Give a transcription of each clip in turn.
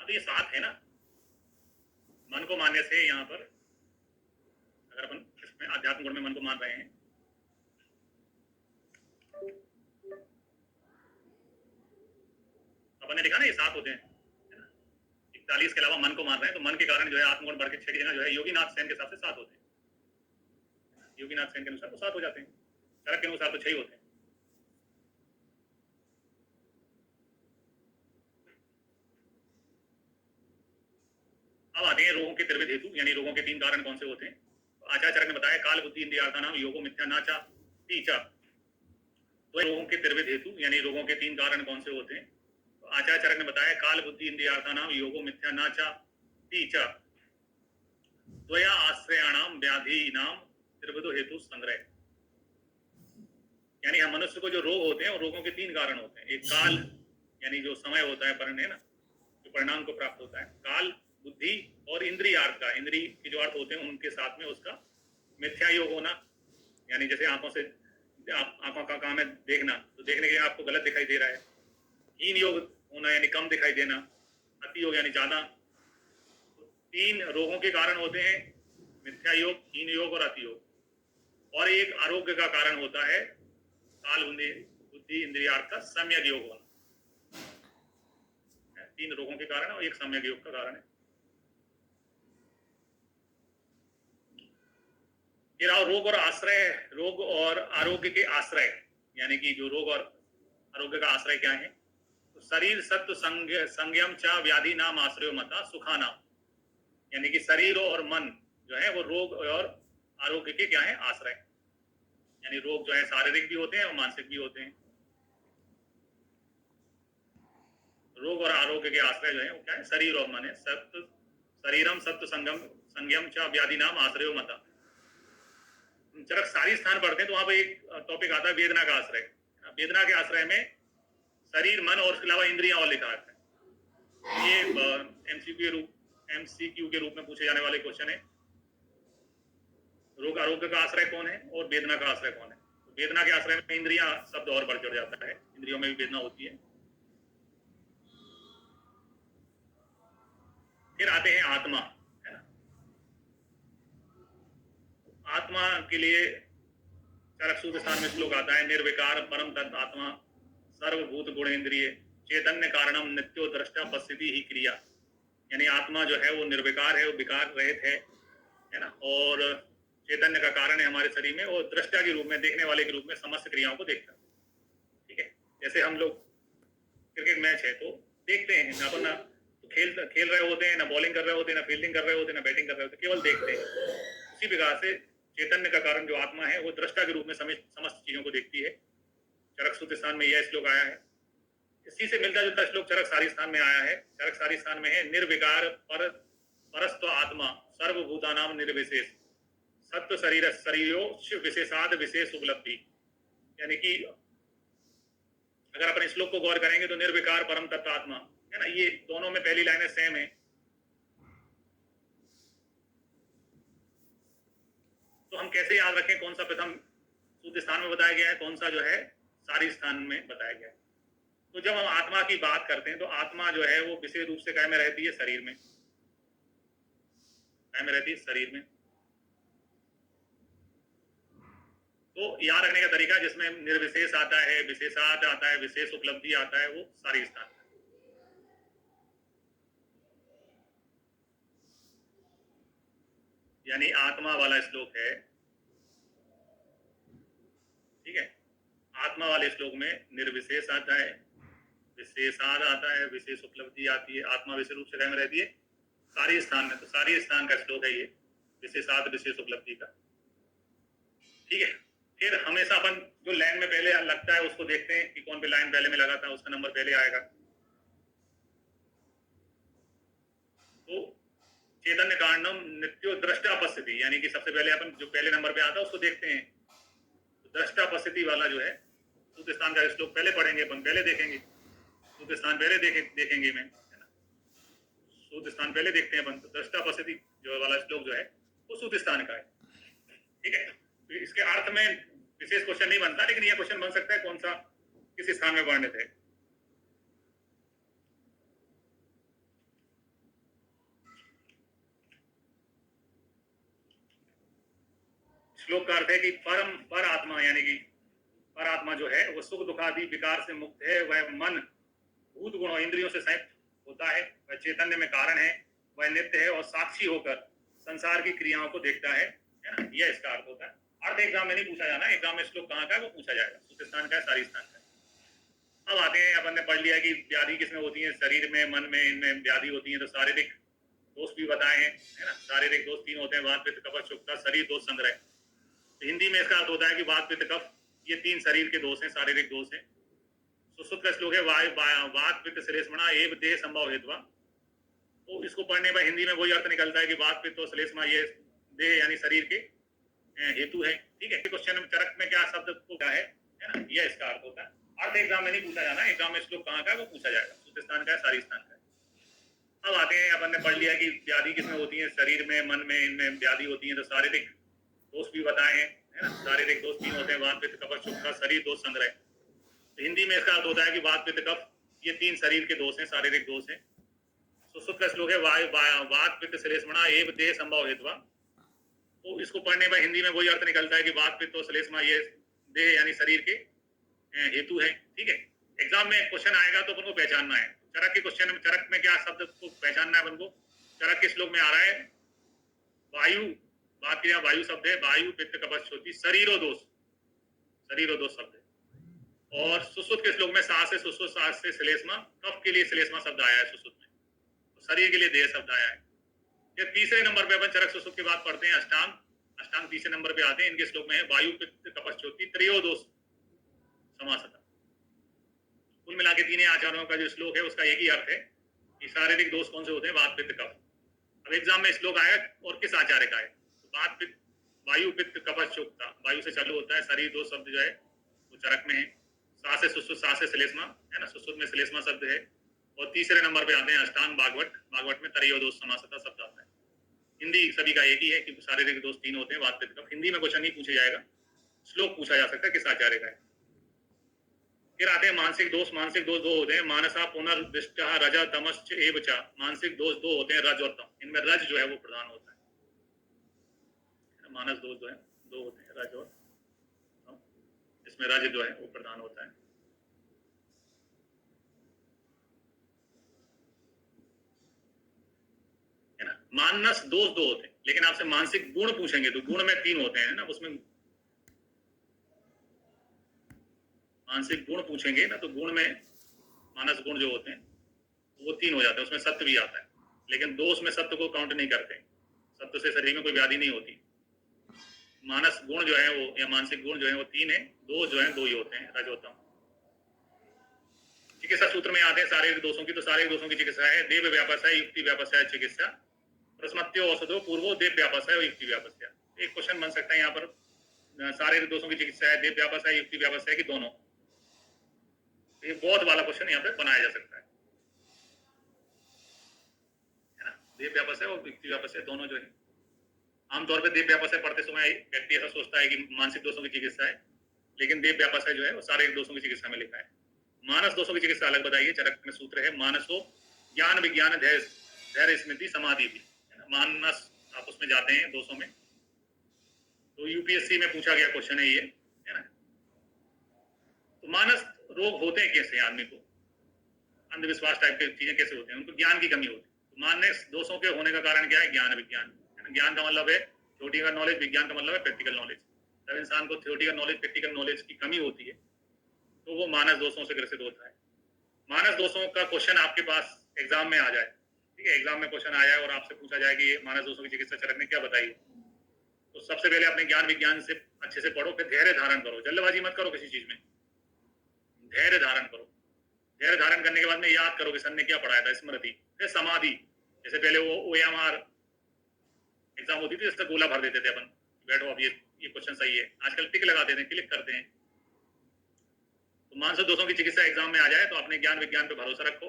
अब ये सात है ना, मन को मानने से यहाँ पर अगर अपन इसमें आध्यात्म गुण में मन को मान रहे हैं, अपन ने लिखा ना ये सात होते हैं, है ना, 41 के अलावा मन को मान रहे हैं, तो मन के कारण जो है आत्मगुण बढ़ के 6 की जगह जो है योगीनाथ सेन के हिसाब से 7 होते हैं। योगीनाथ सेन के अनुसार तो 7 हो जाते हैं, चरक के अनुसार तो 6 होते हैं। अब आते हैं रोगों के त्रिविध हेतु, यानी रोगों के 3 कारण कौन से होते हैं। तो आचार्य चरक ने बताया काल बुद्धि इंद्रियार्था नाम योगो मिथ्या नाचा तीचा। तो रोगों के त्रिविध हेतु यानी रोगों के 3 कारण कौन से होते हैं। तो आचार्य चरक ने बताया काल बुद्धि इंद्रियार्था नाम योगो मिथ्या नाचा तीचा द्वया आश्रयाणाम व्याधि नाम त्रिविधो हेतु संग्रह। यानी हम मनुष्य को जो रोग होते हैं वो रोगों के 3 कारण होते हैं। एक काल यानी जो समय होता है परिणाम ना, जो परिणाम को प्राप्त होता है, काल बुद्धि और इंद्रियार्थ का, इंद्री के जो अर्थ होते हैं उनके साथ में उसका मिथ्या योग होना, यानी जैसे आंखों से आंखों का काम है देखना, तो देखने के आपको गलत दिखाई दे रहा है। हीन योग होना यानी कम दिखाई देना, अति योग यानी ज्यादा। तो 3 रोगों के कारण होते हैं, मिथ्या योग, हीन योग और अति योग। और एक आरोग्य का कारण होता है काल बुद्धि इंद्रियार्थ का सम्यक योग होना। 3 रोगों के कारण और एक सम्यक योग का कारण है। रोग और आश्रय, रोग और आरोग्य के आश्रय, यानी कि जो रोग और आरोग्य का आश्रय क्या है। तो शरीर सत्व संयम चा व्याधि नाम आश्रय मता सुखा नाम, यानी कि शरीर और मन जो है वो रोग और आरोग्य के क्या है आश्रय। यानी रोग जो है शारीरिक भी होते हैं और मानसिक भी होते हैं। रोग और आरोग्य के आश्रय जो है वो क्या है शरीर और मन है। सत्व शरीरम सत्व संयम चा व्याधि नाम आश्रय मता। चरक सारी स्थान पढ़ते हैं तो वहां पर एक टॉपिक आता है वेदना का आश्रय। वेदना के आश्रय में शरीर मन और उसके अलावा इंद्रियां और लिखा है। ये एमसीक्यू के रूप में पूछे जाने वाले क्वेश्चन है। रोग आरोग्य का आश्रय कौन है और वेदना का आश्रय कौन है। तो वेदना के आश्रय में इंद्रियां शब्द और बढ़ चढ़ जाता है, इंद्रियों में भी वेदना होती है। फिर आते हैं आत्मा, है ना। आत्मा के लिए चरक सूत्र स्थान में श्लोक आता है निर्विकार परम तत्व आत्मा सर्वभूत गुणेन्द्रिय चैतन्य कारणम नित्यो दृष्टा पश्यति ही क्रिया। यानी आत्मा जो है वो निर्विकार है, वो विकार रहित है ना, और चैतन्य का कारण है हमारे शरीर में, और दृष्टा के रूप में, देखने वाले के रूप में समस्त क्रियाओं को देखता है। ठीक है, जैसे हम लोग क्रिकेट मैच है तो देखते हैं ना, अपन ना तो खेल रहे होते हैं, ना बॉलिंग कर रहे होते हैं, ना फील्डिंग कर रहे होते हैं, ना बैटिंग कर रहे होते, केवल देखते हैं। उसी प्रकार से चैतन्य का कारण जो आत्मा है वो दृष्टा के रूप में समस्त चीजों को देखती है। चरक सूत्र स्थान में यह श्लोक आया है। इसी से मिलता जुलता श्लोक चरक सारी स्थान में आया है। चरक सारी स्थान में है निर्विकार परस्त्व आत्मा सर्वभूतानाम निर्विशेष सत्व शरीर शरीरो विशेषाद विशेष उपलब्धि। यानी कि अगर अपन श्लोक को गौर करेंगे तो निर्विकार परम तत्व आत्मा है ना, ये दोनों में पहली लाइनें सेम है। तो हम कैसे याद रखें कौन सा प्रथम सूत्र स्थान में बताया गया है, कौन सा जो है सारी स्थान में बताया गया है। तो जब हम आत्मा की बात करते हैं तो आत्मा जो है वो विशेष रूप से काय में रहती है शरीर में, काय में रहती है शरीर में। तो याद रखने का तरीका जिसमें निर्विशेष आता है, विशेषाद आता है, विशेष उपलब्धि आता है, वो सारी स्थान। यानी आत्मा वाला श्लोक है, ठीक है। आत्मा वाले श्लोक में निर्विशेष आता है, विशेषाद आता है, विशेष उपलब्धि आती है। आत्मा विशेष रूप से क्या में रहती है सारी स्थान में, तो सारी स्थान का श्लोक है ये विशेषाद विशेष उपलब्धि का। ठीक है, फिर हमेशा अपन जो लाइन में पहले लगता है उसको देखते हैं कि कौन पे लाइन पहले में लगा था, उसका नंबर पहले आएगा। तो चैतन्य कारणम नित्यो दृष्टा पश्यति, यानी कि सबसे पहले अपन जो पहले नंबर पे आता है उसको देखते हैं। तो दृष्टा पश्यति वाला जो है सूत्र स्थान का श्लोक पहले पढ़ेंगे अपन, पहले देखेंगे सूत्र स्थान पहले देखेंगे मैं, है ना। सूत्र स्थान पहले देखते हैं अपन, तो दृष्टा पश्यति जो वाला श्लोक जो है वो सूत्र स्थान का है। ठीक है, तो इसके अर्थ में विशेष क्वेश्चन नहीं बनता, लेकिन यह क्वेश्चन बन सकता है कौन सा किस स्थान में वर्णित है। श्लोक का अर्थ है कि पर आत्मा यानी कि पर आत्मा जो है वो सुख दुखादि विकार से मुक्त है। वह मन भूत गुणों इंद्रियों से संयुक्त होता है। वह चैतन्य में कारण है। वह नित्य है और साक्षी होकर संसार की क्रियाओं को देखता है ना। यह इसका अर्थ होता है। अर्थ एग्जाम में नहीं पूछा जाना, एग्जाम में श्लोक कहाँ का है वो पूछा जाएगा। सूत्र स्थान का है, सारी स्थान का है। अब आते हैं, अपन ने पढ़ लिया कि व्याधि किसमें होती है, शरीर में, मन में, इनमें व्याधि होती है। तो शारीरिक दोष भी बताए हैं, है ना। शारीरिक दोष 3 होते हैं, वात पित्त कफ शुक्ता, शरीर दोष संग्रह। तो हिंदी में इसका अर्थ होता है कि वात पित्त कफ ये 3 शरीर के दोष हैं, शारीरिक दोष हैं। सुश्रुत का श्लोक है वात पित्त श्लेष्मणा एव देह संभव हेतुवा। तो इसको पढ़ने पर हिंदी में वही अर्थ निकलता है कि वात पित्त और श्लेष्मा ये देह यानी शरीर के हेतु है। ठीक है। क्वेश्चन में चरक में क्या शब्द को क्या है ना, यह इसका अर्थ होता है। अर्थ एग्जाम में नहीं पूछा जाना, एग्जाम में श्लोक कहाँ का है वो पूछा जाएगा। सूत्र स्थान का है, सारी स्थान का है। अब आते हैं, अपन ने पढ़ लिया कि व्याधि किसमें होती है, शरीर में, मन में, इनमें व्याधि होती है। तो शारीरिक दोष भी बताए हैं, है ना। शारीरिक दोष 3 होते हैं, वात पित्त कफ शुक्ता, शरीर दोष संग्रह। तो हिंदी में इसका अर्थ होता है कि वात पित्त कफ ये 3 शरीर के दोष हैं, शारीरिक दोष हैं। सुश्रुत का श्लोक है वात पित्त श्लेष्मणा एव देह संभव हेतुवा। तो इसको पढ़ने पर हिंदी में वही अर्थ निकलता है कि वात पित्त और श्लेष्मा ये देह यानी शरीर के हेतु है। ठीक है। एग्जाम में क्वेश्चन आएगा तो अपन को पहचानना है। चरक के क्वेश्चन में, चरक में क्या शब्द को पहचानना है अपन को। चरक के श्लोक में आ रहा है वायु, बात की वायु शब्द है, वायु पित्त कफ श्रोति शरीरो दोष शब्द है। और सुश्रुत के श्लोक में सास से सुश्रुत, सास से श्लेष्मा, कफ के लिए श्लेष्मा शब्द आया है सुश्रुत में, तो शरीर के लिए देह शब्द आया है। ये तीसरे नंबर पे अपन चरक सुश्रुत के बाद पढ़ते हैं अष्टांग। अष्टांग तीसरे नंबर पे आते हैं। इनके श्लोक में है वायु पित्त कफ श्रोति त्रयोदोष समासता। कुल मिला के तीनों आचार्यों का जो श्लोक है उसका एक ही अर्थ है कि शारीरिक दोष कौन से होते हैं, वात पित्त कफ। अब एग्जाम में श्लोक आया और किस आचार्य का है, तो वात पित्त वायु पित्त कफ शुक्ता, वायु से चालू होता है। शरीर दोष शब्द जो है वो चरक में है। सास से सुश्रुत, सास से श्लेष्मा, है ना। सुश्रुत में श्लेष्मा शब्द है। और तीसरे नंबर पे आते हैं अष्टांग भागवत। भागवत में त्रयोदोष समासता शब्द आता है। हिंदी सभी का एक ही है कि शारीरिक दोष 3 होते हैं, वात पित्त कफ। हिंदी में क्वेश्चन नहीं पूछा जाएगा, श्लोक पूछा जा सकता है किस आचार्य का है। फिर आते हैं मानसिक दोष। मानसिक दोष 2 होते हैं, मानसा पुनर्दृष्ट रज तमश्च एव च। मानसिक दोष 2 होते हैं, रज और तम। इनमें रज जो है वो प्रधान होता है। मानस दोष जो है 2 होते हैं, रज और तम। इसमें रज जो है वो प्रधान होता है। मानस दोष 2 होते हैं, लेकिन आपसे मानसिक गुण पूछेंगे तो गुण में 3 होते हैं ना। उसमें मानसिक गुण पूछेंगे ना तो गुण में मानस गुण जो होते हैं वो 3 हो जाते हैं। उसमें सत्य भी आता है, लेकिन दोष में सत्य को काउंट नहीं करते। सत्य से शरीर में कोई व्याधि नहीं होती। मानस गुण जो है वो या मानसिक गुण जो है वो 3 है, दोष जो है 2 ही होते हैं, रजोतम। चिकित्सा सूत्र में आते हैं शारीरिक दोषों की। तो शारीरिक दोषों की चिकित्सा है देव व्यापसाय युक्ति व्यापसाय चिकित्सा, प्रस्मत्यो औषधो पूर्वो देव व्यापसाय और युक्ति व्यापसाय। एक क्वेश्चन बन सकता है यहाँ पर, शारीरिक दोषों की चिकित्सा है देव व्यापसाय युक्ति व्यापसाय की दोनों। ये बहुत वाला क्वेश्चन यहाँ पे बनाया जा सकता है ना। देव व्यापसाय और युक्ति व्यापसाय दोनों जो है, आमतौर पे देव व्यापसाय पढ़ते समय व्यक्ति ऐसा सोचता है कि मानसिक दोषों की चिकित्सा है, लेकिन देव व्यापसाय जो है वो शारीरिक दोषों की चिकित्सा में लिखा है। मानस दोषों की चिकित्सा अलग बताइए। चरक में सूत्र है मानसो ज्ञान विज्ञान धैर्य स्मृति समाधि भी। मानस आप उसमें जाते हैं दोषों में, तो यूपीएससी में पूछा गया क्वेश्चन है ये, है ना। तो मानस रोग होते हैं कैसे, आदमी को अंधविश्वास टाइप के चीजें कैसे होते हैं, उनको ज्ञान की कमी होती है। तो मानस दोषों के होने का कारण क्या है, ज्ञान विज्ञान। ज्ञान का मतलब है थ्योरेटिकल नॉलेज, विज्ञान का मतलब है प्रैक्टिकल नॉलेज। जब इंसान को थ्योरेटिकल नॉलेज प्रैक्टिकल नॉलेज की कमी होती है तो वो मानस दोषों से ग्रसित होता है। मानस दोषों का क्वेश्चन आपके पास एग्जाम में आ जाए, ठीक है, एग्जाम में क्वेश्चन आया और आपसे पूछा जाए कि ये मानस दोषों की चिकित्सा चरक ने क्या बताई, तो सबसे पहले अपने ज्ञान विज्ञान से अच्छे से पढ़ो, फिर धैर्य धारण करो। जल्दबाजी मत करो किसी चीज में, धैर्य धारण करो। धैर्य धारण करने के बाद में याद करो कि सर ने क्या पढ़ाया था, स्मृति। फिर समाधि। जैसे पहले वो OMR एग्जाम होती थी, जिससे गोला भर देते थे अपन, बैठो अब ये क्वेश्चन सही है। आजकल टिक लगा देते हैं, क्लिक करते हैं। तो मानसिक दोषों की चिकित्सा एग्जाम में आ जाए तो अपने ज्ञान विज्ञान पे भरोसा रखो,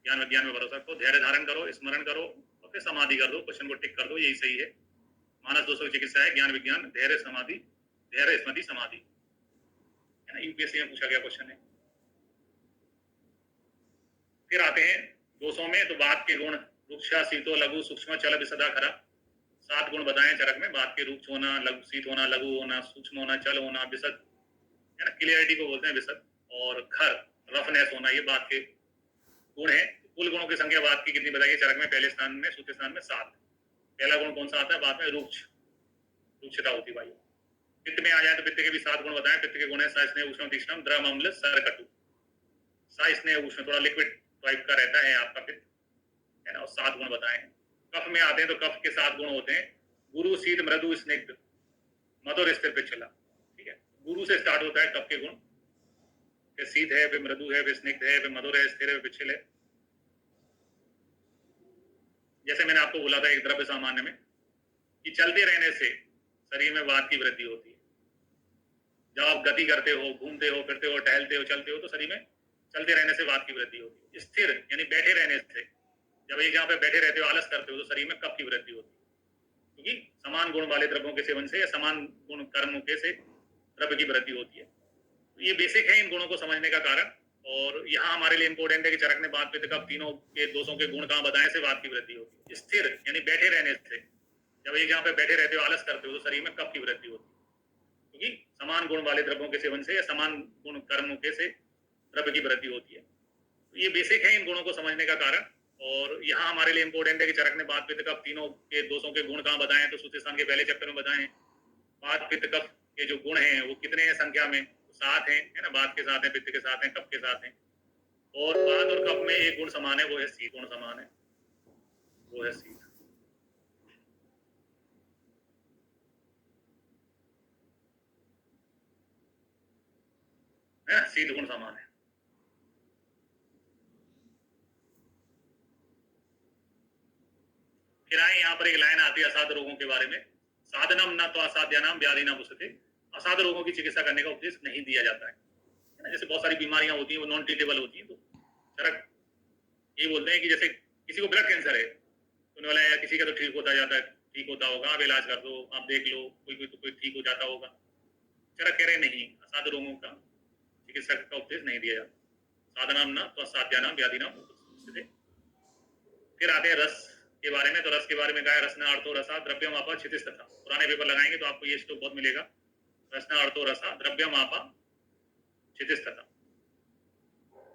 ज्ञान विज्ञान में भरोसा रखो, धैर्य धारण करो, स्मरण करो और फिर समाधि कर दो, क्वेश्चन को टिक कर दो, यही सही है। मानस दोषों की चिकित्सा है ज्ञान विज्ञान धैर्य समाधि, धैर्य स्मृति समाधि, है ना। यूपीएससी में पूछा गया क्वेश्चन है। फिर आते हैं दोषों में, तो वात के गुण रुक्षा शीतो लघु सूक्ष्म चल विसदा खरा, 7 गुण बताए चरक में, बात के रूक्ष होना, लघु शीत होना, लघु होना, सूक्ष्म होना, चल होना, विशद है ना, क्लियरिटी को बोलते हैं विशद, और खर रफनेस होना, ये बात के गुण है। कुल गुणों की संख्या बात की कितनी बताइए चरक में? पहले स्थान में सूत्र स्थान में 7। पहला गुण कौन सा आता है? बात में रूक्ष, रूक्षता होती वायु। पित्त में आ जाए तो पित्त के भी 7 गुण बताएं। पित्त के गुण है सा स्नेह उष्ण तीक्ष्ण द्रव अम्ल सर कटु। सा स्नेह उष्ण थोड़ा लिक्विड टाइप का रहता है आपका पित्त, है ना, और 7 गुण बताए। कफ में आते हैं तो कफ के 7 गुण होते हैं, गुरु शीत मृदु स्निग्ध मधुर स्थिर पिछला। ठीक है, गुरु से स्टार्ट होता है कफ के गुण, शीत है, वे मृदु है, वे स्निग्ध है, वे मधुर है, स्थिर है, वे पिछल है। जैसे मैंने आपको बोला था एक द्रव्य सामान्य में कि चलते रहने से शरीर में वात की वृद्धि होती है। जब आप गति करते हो, घूमते हो, फिरते हो, टहलते हो, चलते हो, तो शरीर में चलते रहने से वात की वृद्धि होती है। स्थिर यानी बैठे रहने से, जब एक जगह पे बैठे रहते हो, आलस करते हो, तो शरीर में कफ की वृद्धि होती है, क्योंकि समान गुण वाले द्रव्यों के सेवन से या समान गुण कर्मों के से द्रव्य की वृद्धि होती है। तो ये बेसिक है इन गुणों को समझने का कारण। और यहाँ हमारे लिए इंपॉर्टेंट है कि चरक ने बात पित्त कफ तीनों के दोषों के गुण कहाँ बताए से वात की वृद्धि होती है। स्थिर यानी बैठे रहने से, जब एक जगह पे बैठे रहते हो, आलस करते हो, तो शरीर में कफ की वृद्धि होती है, क्योंकि समान गुण वाले द्रव्यों के सेवन से या समान गुण कर्मों के से द्रव्य की वृद्धि होती है। तो ये बेसिक है इन गुणों को समझने का कारण। और यहाँ हमारे लिए इंपॉर्टेंट है कि चरक ने बात पित्त कफ तीनों के दोषों के गुण कहाँ बताए हैं, तो सूत्र स्थान के पहले चैप्टर में बताए हैं। बात पित्त कफ के जो गुण हैं वो कितने हैं संख्या में? 7 हैं, है ना। बात के साथ है, पित्त के साथ है, कफ के साथ है। और बात और कफ में एक गुण समान है, वो है शीत गुण समान है, वो है शीत। शीत गुण समान है। फिर आए यहाँ पर एक लाइन आती है असाध रोगों के बारे में। साधनम न तो असाध्यानाम व्याधि न पुसते। असाध रोगों की चिकित्सा करने का उपदेश नहीं दिया जाता है ना। जैसे बहुत सारी बीमारियां होती हैं वो नॉन ट्रीटेबल होती हैं, तो चरक ये बोलते हैं कि जैसे किसी को ब्लड कैंसर है, तो बोला यार किसी का तो ठीक होता जाता है, ठीक होता होगा, आप इलाज कर दो, आप देख लो, कोई कोई तो कोई ठीक हो जाता होगा। चरक कह रहे नहीं, असाध रोगों का चिकित्सा का उपदेश नहीं दिया जाता। साधनाम न तो असाध्यानाम व्याधि न पुसते। फिर आते हैं रस के बारे में। तो रस के बारे में कहा है रसना अर्थो रसा द्रव्यम आपा क्षितिज तथा। पुराने पेपर लगाएंगे तो आपको ये श्लोक बहुत मिलेगा। रसना अर्थो रसा द्रव्यम आपा क्षितिज तथा।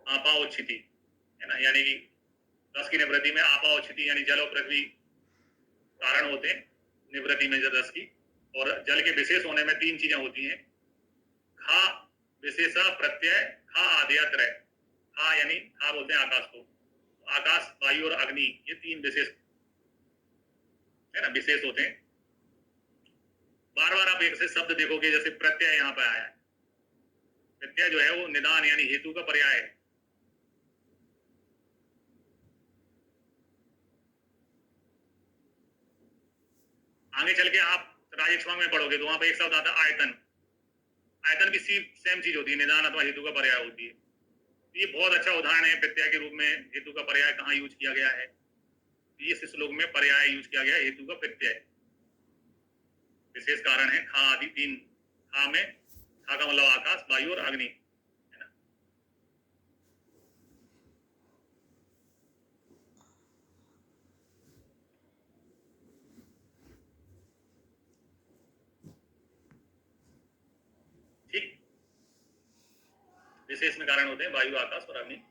आपा और क्षिति, है ना, यानी कि रस की निवृत्ति में आपा और क्षिति यानी जल और पृथ्वी कारण होते हैं निवृत्ति में रस की। और जल के विशेष होने में 3 चीजें होती हैं, खा विशेषा प्रत्यय खा आद्यात्रय। खा यानी खा बोलते हैं आकाश को, आकाश वायु और अग्नि, ये 3 विशेष है ना, विशेष होते हैं। बार बार आप एक से शब्द देखोगे, जैसे प्रत्यय यहाँ पे आया है। प्रत्यय जो है वो निदान यानी हेतु का पर्याय है। आगे चल के आप राजक्षमा में पढ़ोगे तो वहां पर एक शब्द आता है आयतन। आयतन भी सेम चीज होती है, निदान अथवा हेतु का पर्याय होती है। ये बहुत अच्छा उदाहरण है प्रत्यय के रूप में हेतु का पर्याय कहाँ यूज किया गया है। इस श्लोक में पर्याय यूज किया गया हेतु का प्रत्यय। विशेष कारण है खा आदि 3। खा में खा का मतलब आकाश, वायु और अग्नि, है ना। ठीक, विशेष में कारण होते हैं वायु, आकाश और अग्नि।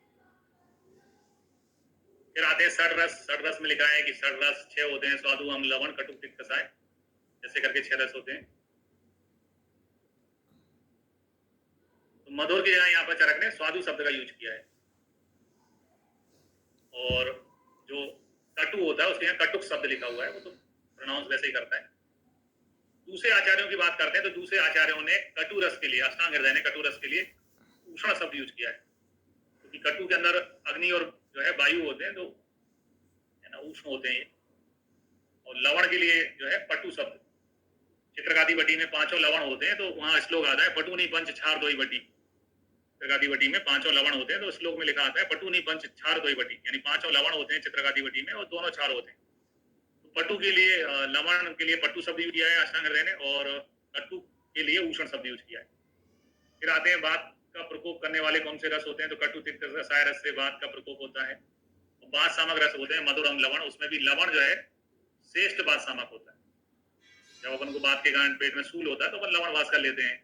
फिर आते हैं षड रस। षड रस में लिखा है कि षड रस 6 होते हैं, स्वादु अम्ल लवण कटु तिक्त कसाय, ऐसे करके 6 रस होते हैं। तो मधुर की जगह यहाँ पर चरक ने स्वादु शब्द का यूज किया है। और जो कटु होता है उसके यहाँ कटुक शब्द लिखा हुआ है, वो तो प्रोनाउंस वैसे ही करता है। दूसरे आचार्यों की बात करते हैं तो दूसरे आचार्यों ने कटु रस के लिए, अष्टांग हृदय ने कटु रस के लिए उष्ण शब्द यूज किया है, क्योंकि कटु के अंदर अग्नि और जो है वायु होते हैं, तो है ना उष्ण होते हैं। और लवण के लिए जो है पटु शब्द। चित्रकादि बटी में 5 लवण होते हैं, तो वहां श्लोक आता है पटुनी पंच छार दोई बटी। चित्रकादि बटी में 5 लवण होते हैं, तो श्लोक में लिखा आता है पटुनी पंच छार दोई बटी, यानी 5 लवण होते हैं चित्रकादि बटी में और दोनों छार होते हैं। तो पटु के लिए लवण के लिए पटु शब्द यूज किया है अष्टांग हृदय ने, और कटु के लिए उष्ण शब्द यूज किया है। फिर आते हैं बात का प्रकोप करने वाले कौन से रस होते हैं, तो कटु तिक्त कसाय रस से बात का प्रकोप होता है। बात सामक रस होते हैं मधुर अम्ल लवण, उसमें भी लवण जो है श्रेष्ठ बात सामक होता है। जब अपन को बात के कारण पेट में सूल होता है तो अपन लवण वास कर लेते हैं।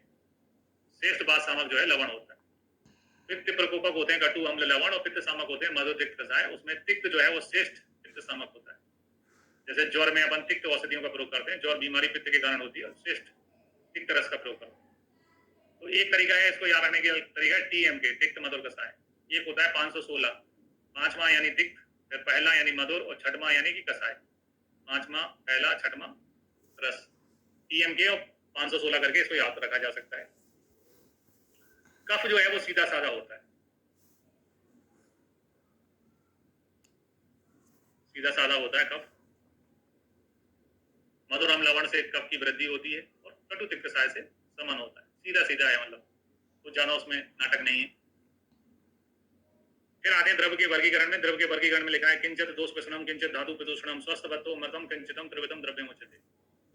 श्रेष्ठ बात सामक जो है लवण होता है। पित्त प्रकोपक होते हैं कटु अम्ल लवण, और पित्त सामक होते हैं मधु तिक्त कषाय। उसमें तिक्त जो है वो श्रेष्ठ पित्त सामक होता है। जैसे ज्वर में अपन तिक्त औषधियों का प्रयोग करते हैं, ज्वर बीमारी पित्त के कारण होती है, और श्रेष्ठ तिक्त रस का प्रयोग करते हैं। तो एक तरीका है इसको याद रखने का तरीका है TMK, तिक्त मधुर कषाय। एक होता है 516, पांचवा यानी तिक्त, फिर पहला यानी मधुर, और छठवां यानी कि कषाय। पांचवा पहला छठवां रस, TMK और 516 करके इसको याद रखा जा सकता है। कफ जो है वो सीधा साधा होता है, सीधा साधा होता है कफ। मधुर अम्ल लवण से कफ की वृद्धि होती है, और कटु तिक्त कषाय से समान होता है, सीधा सीधा है, मतलब कुछ ज्यादा उसमें नाटक नहीं है। फिर आते हैं द्रव्य के वर्गीकरण में। द्रव्य के वर्गीकरण में लिखा है किंचित दोष प्रशमनम, किंचित धातु प्रदूषणम, स्वस्थ बत्तो मृतम, किंचितम त्रिविधम द्रव्यम उच्यते।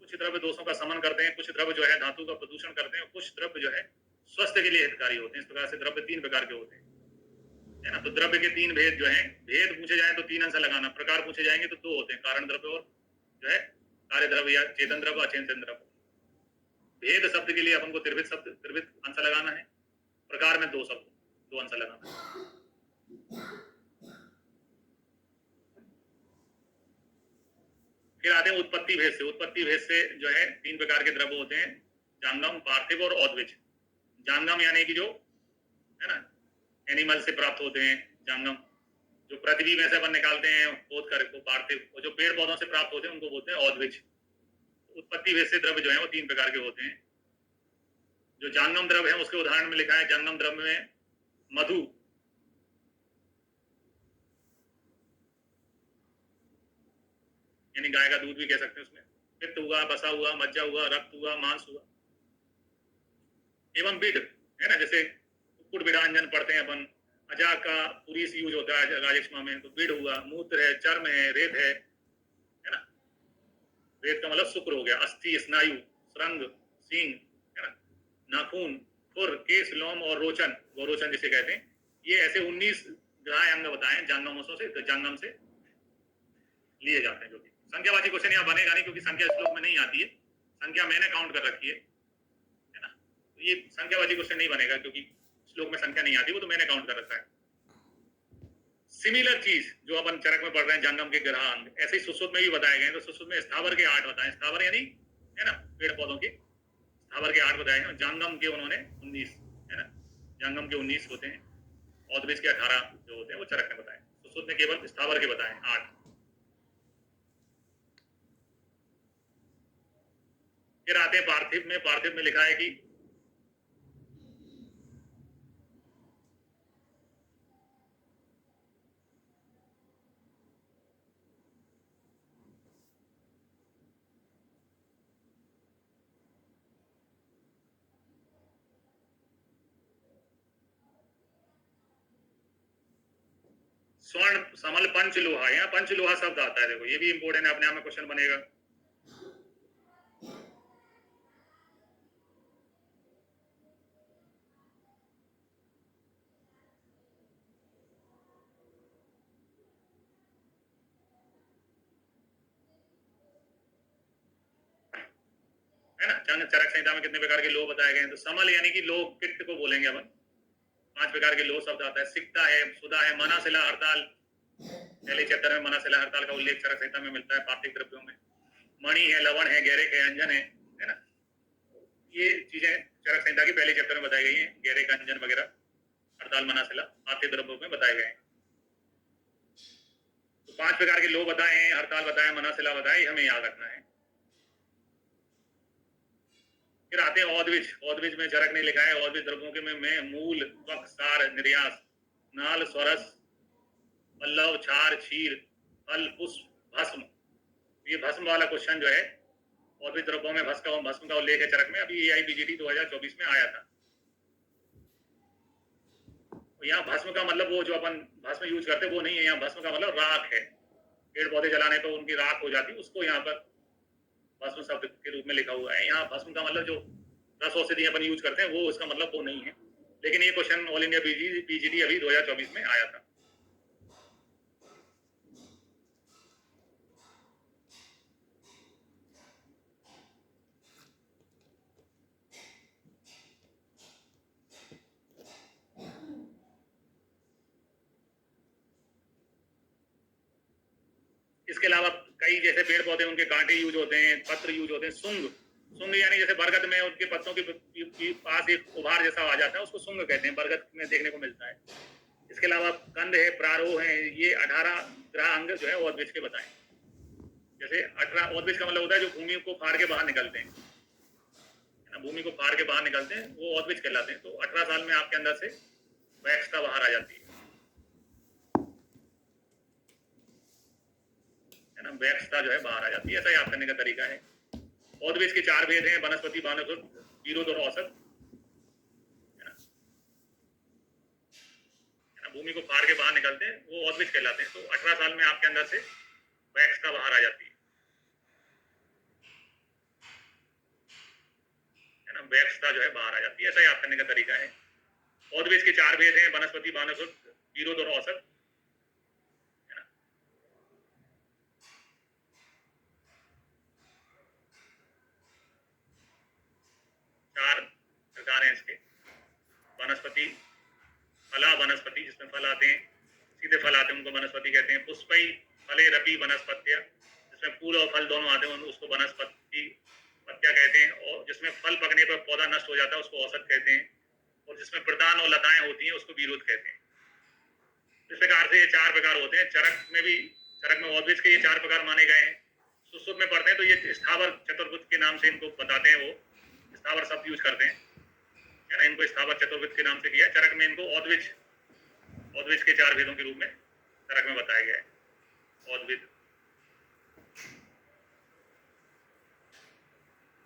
कुछ द्रव्य दोषों का समन करते हैं, कुछ द्रव्य जो है धातु का प्रदूषण करते हैं, और कुछ द्रव्य जो है स्वास्थ्य के लिए हितकारी होते हैं। इस प्रकार से द्रव्य 3 प्रकार के होते हैं, है ना। तो द्रव्य के 3 भेद जो है, भेद पूछे जाए तो 3 आंसर लगाना, प्रकार पूछे जाएंगे तो 2 होते हैं, कारण द्रव्य और जो है कार्य द्रव्य या चेतन द्रव्य अचेतन द्रव्य। भेद शब्द के लिए अपन को त्रिविध शब्द, त्रिविध आंसर लगाना है। प्रकार में 2 शब्द, 2 आंसर लगाना है। फिर आते हैं उत्पत्ति भेद से। उत्पत्ति भेद से जो है 3 प्रकार के द्रव्य होते हैं, जांगम, पार्थिव और औद्विज। जांगम यानी कि जो है ना एनिमल से प्राप्त होते हैं, जांगम जो पृथ्वी में से अपन निकालते हैं खोद कर, को पार्थिव, और जो पेड़ पौधों से प्राप्त होते हैं उनको बोलते हैं औद्विज। उत्पत्ति भेद से द्रव्य जो है वो 3 प्रकार के होते हैं। जो जांगम द्रव्य है उसके उदाहरण में लिखा है, जांगम द्रव्य में मधु, यानी गाय का दूध भी कह सकते हैं, उसमें पित्त हुआ, बसा हुआ, मज्जा हुआ, रक्त हुआ, मांस हुआ, एवं बिड, है ना। जैसे कुकुट बिडांजन पढ़ते हैं अपन, अजा का पूरी यूज होता है राजक्षमा में, तो बिड हुआ, मूत्र है, चर्म है, रेत है ना। रेत का मतलब शुक्र हो गया, अस्थि, स्नायु, श्रृंग, सींग, है ना, नाखून, खुर, केस, लोम और रोचन, गोरोचन जिसे कहते हैं। ये ऐसे 19 ग्राह अंग बताए जांगमों से, तो जांगम से लिए जाते हैं। जो कि संख्यावाची क्वेश्चन यहाँ बनेगा नहीं, क्योंकि संख्या श्लोक में नहीं आती है, संख्या मैंने काउंट कर रखी है ना। तो ये संख्यावाची क्वेश्चन नहीं बनेगा, क्योंकि श्लोक में संख्या नहीं आती, वो तो मैंने काउंट कर रखा है। सिमिलर चीज जो अपन चरक में पढ़ रहे हैं, जांगम के ग्रह अंग, ऐसे ही सुश्रुत में भी बताए गए। तो सुश्रुत में स्थावर के 8 बताए, स्थावर यानी है ना पेड़ पौधों के, स्थावर के 8 बताए हैं, जांगम के उन्होंने 19, है ना, जांगम के 19 होते हैं, औद्विज के 18 जो होते हैं वो चरक में बताए। सुश्रुत ने केवल स्थावर के बताए 8। फिर आते हैं पार्थिव में। पार्थिव में लिखा है कि स्वर्ण समल पंच लोहा, यहाँ पंच लोहा शब्द आता है, देखो ये भी इंपोर्टेंट है, अपने आप में क्वेश्चन बनेगा। है ना, चरक संहिता में कितने प्रकार के लोह बताए गए हैं। तो समल यानी कि लोह किट को बोलेंगे अपन, 5 प्रकार के लोह शब्द आता है। सिक्ता है, सुधा है, मनाशिला, हड़ताल, पहले चैप्टर में मनाशिला हड़ताल का उल्लेख चरक संहिता में मिलता है पार्थिव द्रव्यों में। मणि है, लवण है, गहरे के अंजन है ना, ये चीजें चरक संहिता की पहले चैप्टर में बताई गई हैं। गहरे का अंजन वगैरह, हड़ताल, मनाशिला पार्थिव द्रव्यों में बताए गए हैं। तो 5 प्रकार के लोह बताए हैं, हड़ताल बताया, मनाशिला बताए, हमें याद रखना है। फिर आते हैं औद्विज। औद्विज में चरक ने लिखा है, औद्विज द्रव्यों के में मूल, त्वक, सार, निर्यास, नाल, स्वरस, पल्लव, क्षार, क्षीर, फल, पुष्प, भस्म। ये भस्म वाला क्वेश्चन जो है, औद्विज द्रव्यों में भस्म का उल्लेख है चरक में, अभी AIPGT 2024 में आया था। यहाँ भस्म का मतलब वो जो अपन भस्म यूज करते वो नहीं है, यहाँ भस्म का मतलब राख है। पेड़ पौधे जलाने पर उनकी राख हो जाती है, उसको यहाँ पर भस्म शब्द के रूप में लिखा हुआ है। यहाँ भस्म का मतलब जो रस औषधि अपन यूज करते हैं वो, इसका मतलब वो नहीं है। लेकिन ये क्वेश्चन ऑल इंडिया PGT अभी 2024 में आया था। इसके अलावा कई जैसे पेड़ पौधे उनके कांटे यूज होते हैं, पत्र यूज होते हैं। सुंग, सुंग यानी जैसे बरगद में उनके पत्तों की पास एक उभार जैसा आ जाता है, उसको सुंग कहते हैं, बरगद में देखने को मिलता है। इसके अलावा कंद है, प्रारोह है, ये 18 ग्रह अंग जो है ओदवृक्ष के बताएं। जैसे 18 ओदवृक्ष का मतलब होता है जो भूमि को फाड़ के बाहर निकलते हैं, भूमि को फाड़ के बाहर निकलते हैं, वो ओदवृक्ष कहलाते हैं। तो 18 साल में आपके अंदर से वैक्सता बाहर आ जाती है ना, वैक्सता जो है बाहर आ जाती है। ऐसा याद करने का तरीका है। ओदवृक्ष के 4 भेद हैं, वनस्पति, वानस्पत, विरोध और औसत। भूमि को फाड़ के बाहर निकलते हैं, वो ओदवृक्ष कहलाते हैं। तो 18 साल में आपके अंदर से वैक्सता बाहर आ जाती है ना, वैक्सता जो है बाहर आ जाती है। ऐसा याद करने का तरीका है। ओदवृक्ष के 4 भेद हैं, वनस्पति, वानस्पत, विरोध और औसत। चार प्रकार हैं इसके। वनस्पति, फला वनस्पति, जिसमें फल आते हैं, सीधे फल आते हैं, उनको वनस्पति कहते हैं। पुष्पई फले रपी वनस्पत्या, जिसमें फूल और फल दोनों आते हैं, उसको वनस्पति पत्या कहते हैं। और जिसमें फल पकने पर पौधा नष्ट हो जाता है, उसको औसत कहते हैं। और जिसमें प्रदान और लताएं होती हैं, उसको विरोध कहते हैं। इस प्रकार से ये 4 प्रकार होते हैं। चरक में ओदवृक्ष के ये 4 प्रकार माने गए हैं। सुश्रुत में पढ़ते हैं तो ये स्थावर चतुर्भुज के नाम से इनको बताते हैं, वो स्थावर शब्द यूज करते हैं, इनको स्थावर चतुर्भुज के नाम से किया। चरक में इनको ओदवृक्ष के 4 भेदों के रूप में चरक में बताया गया है। ओदवृक्ष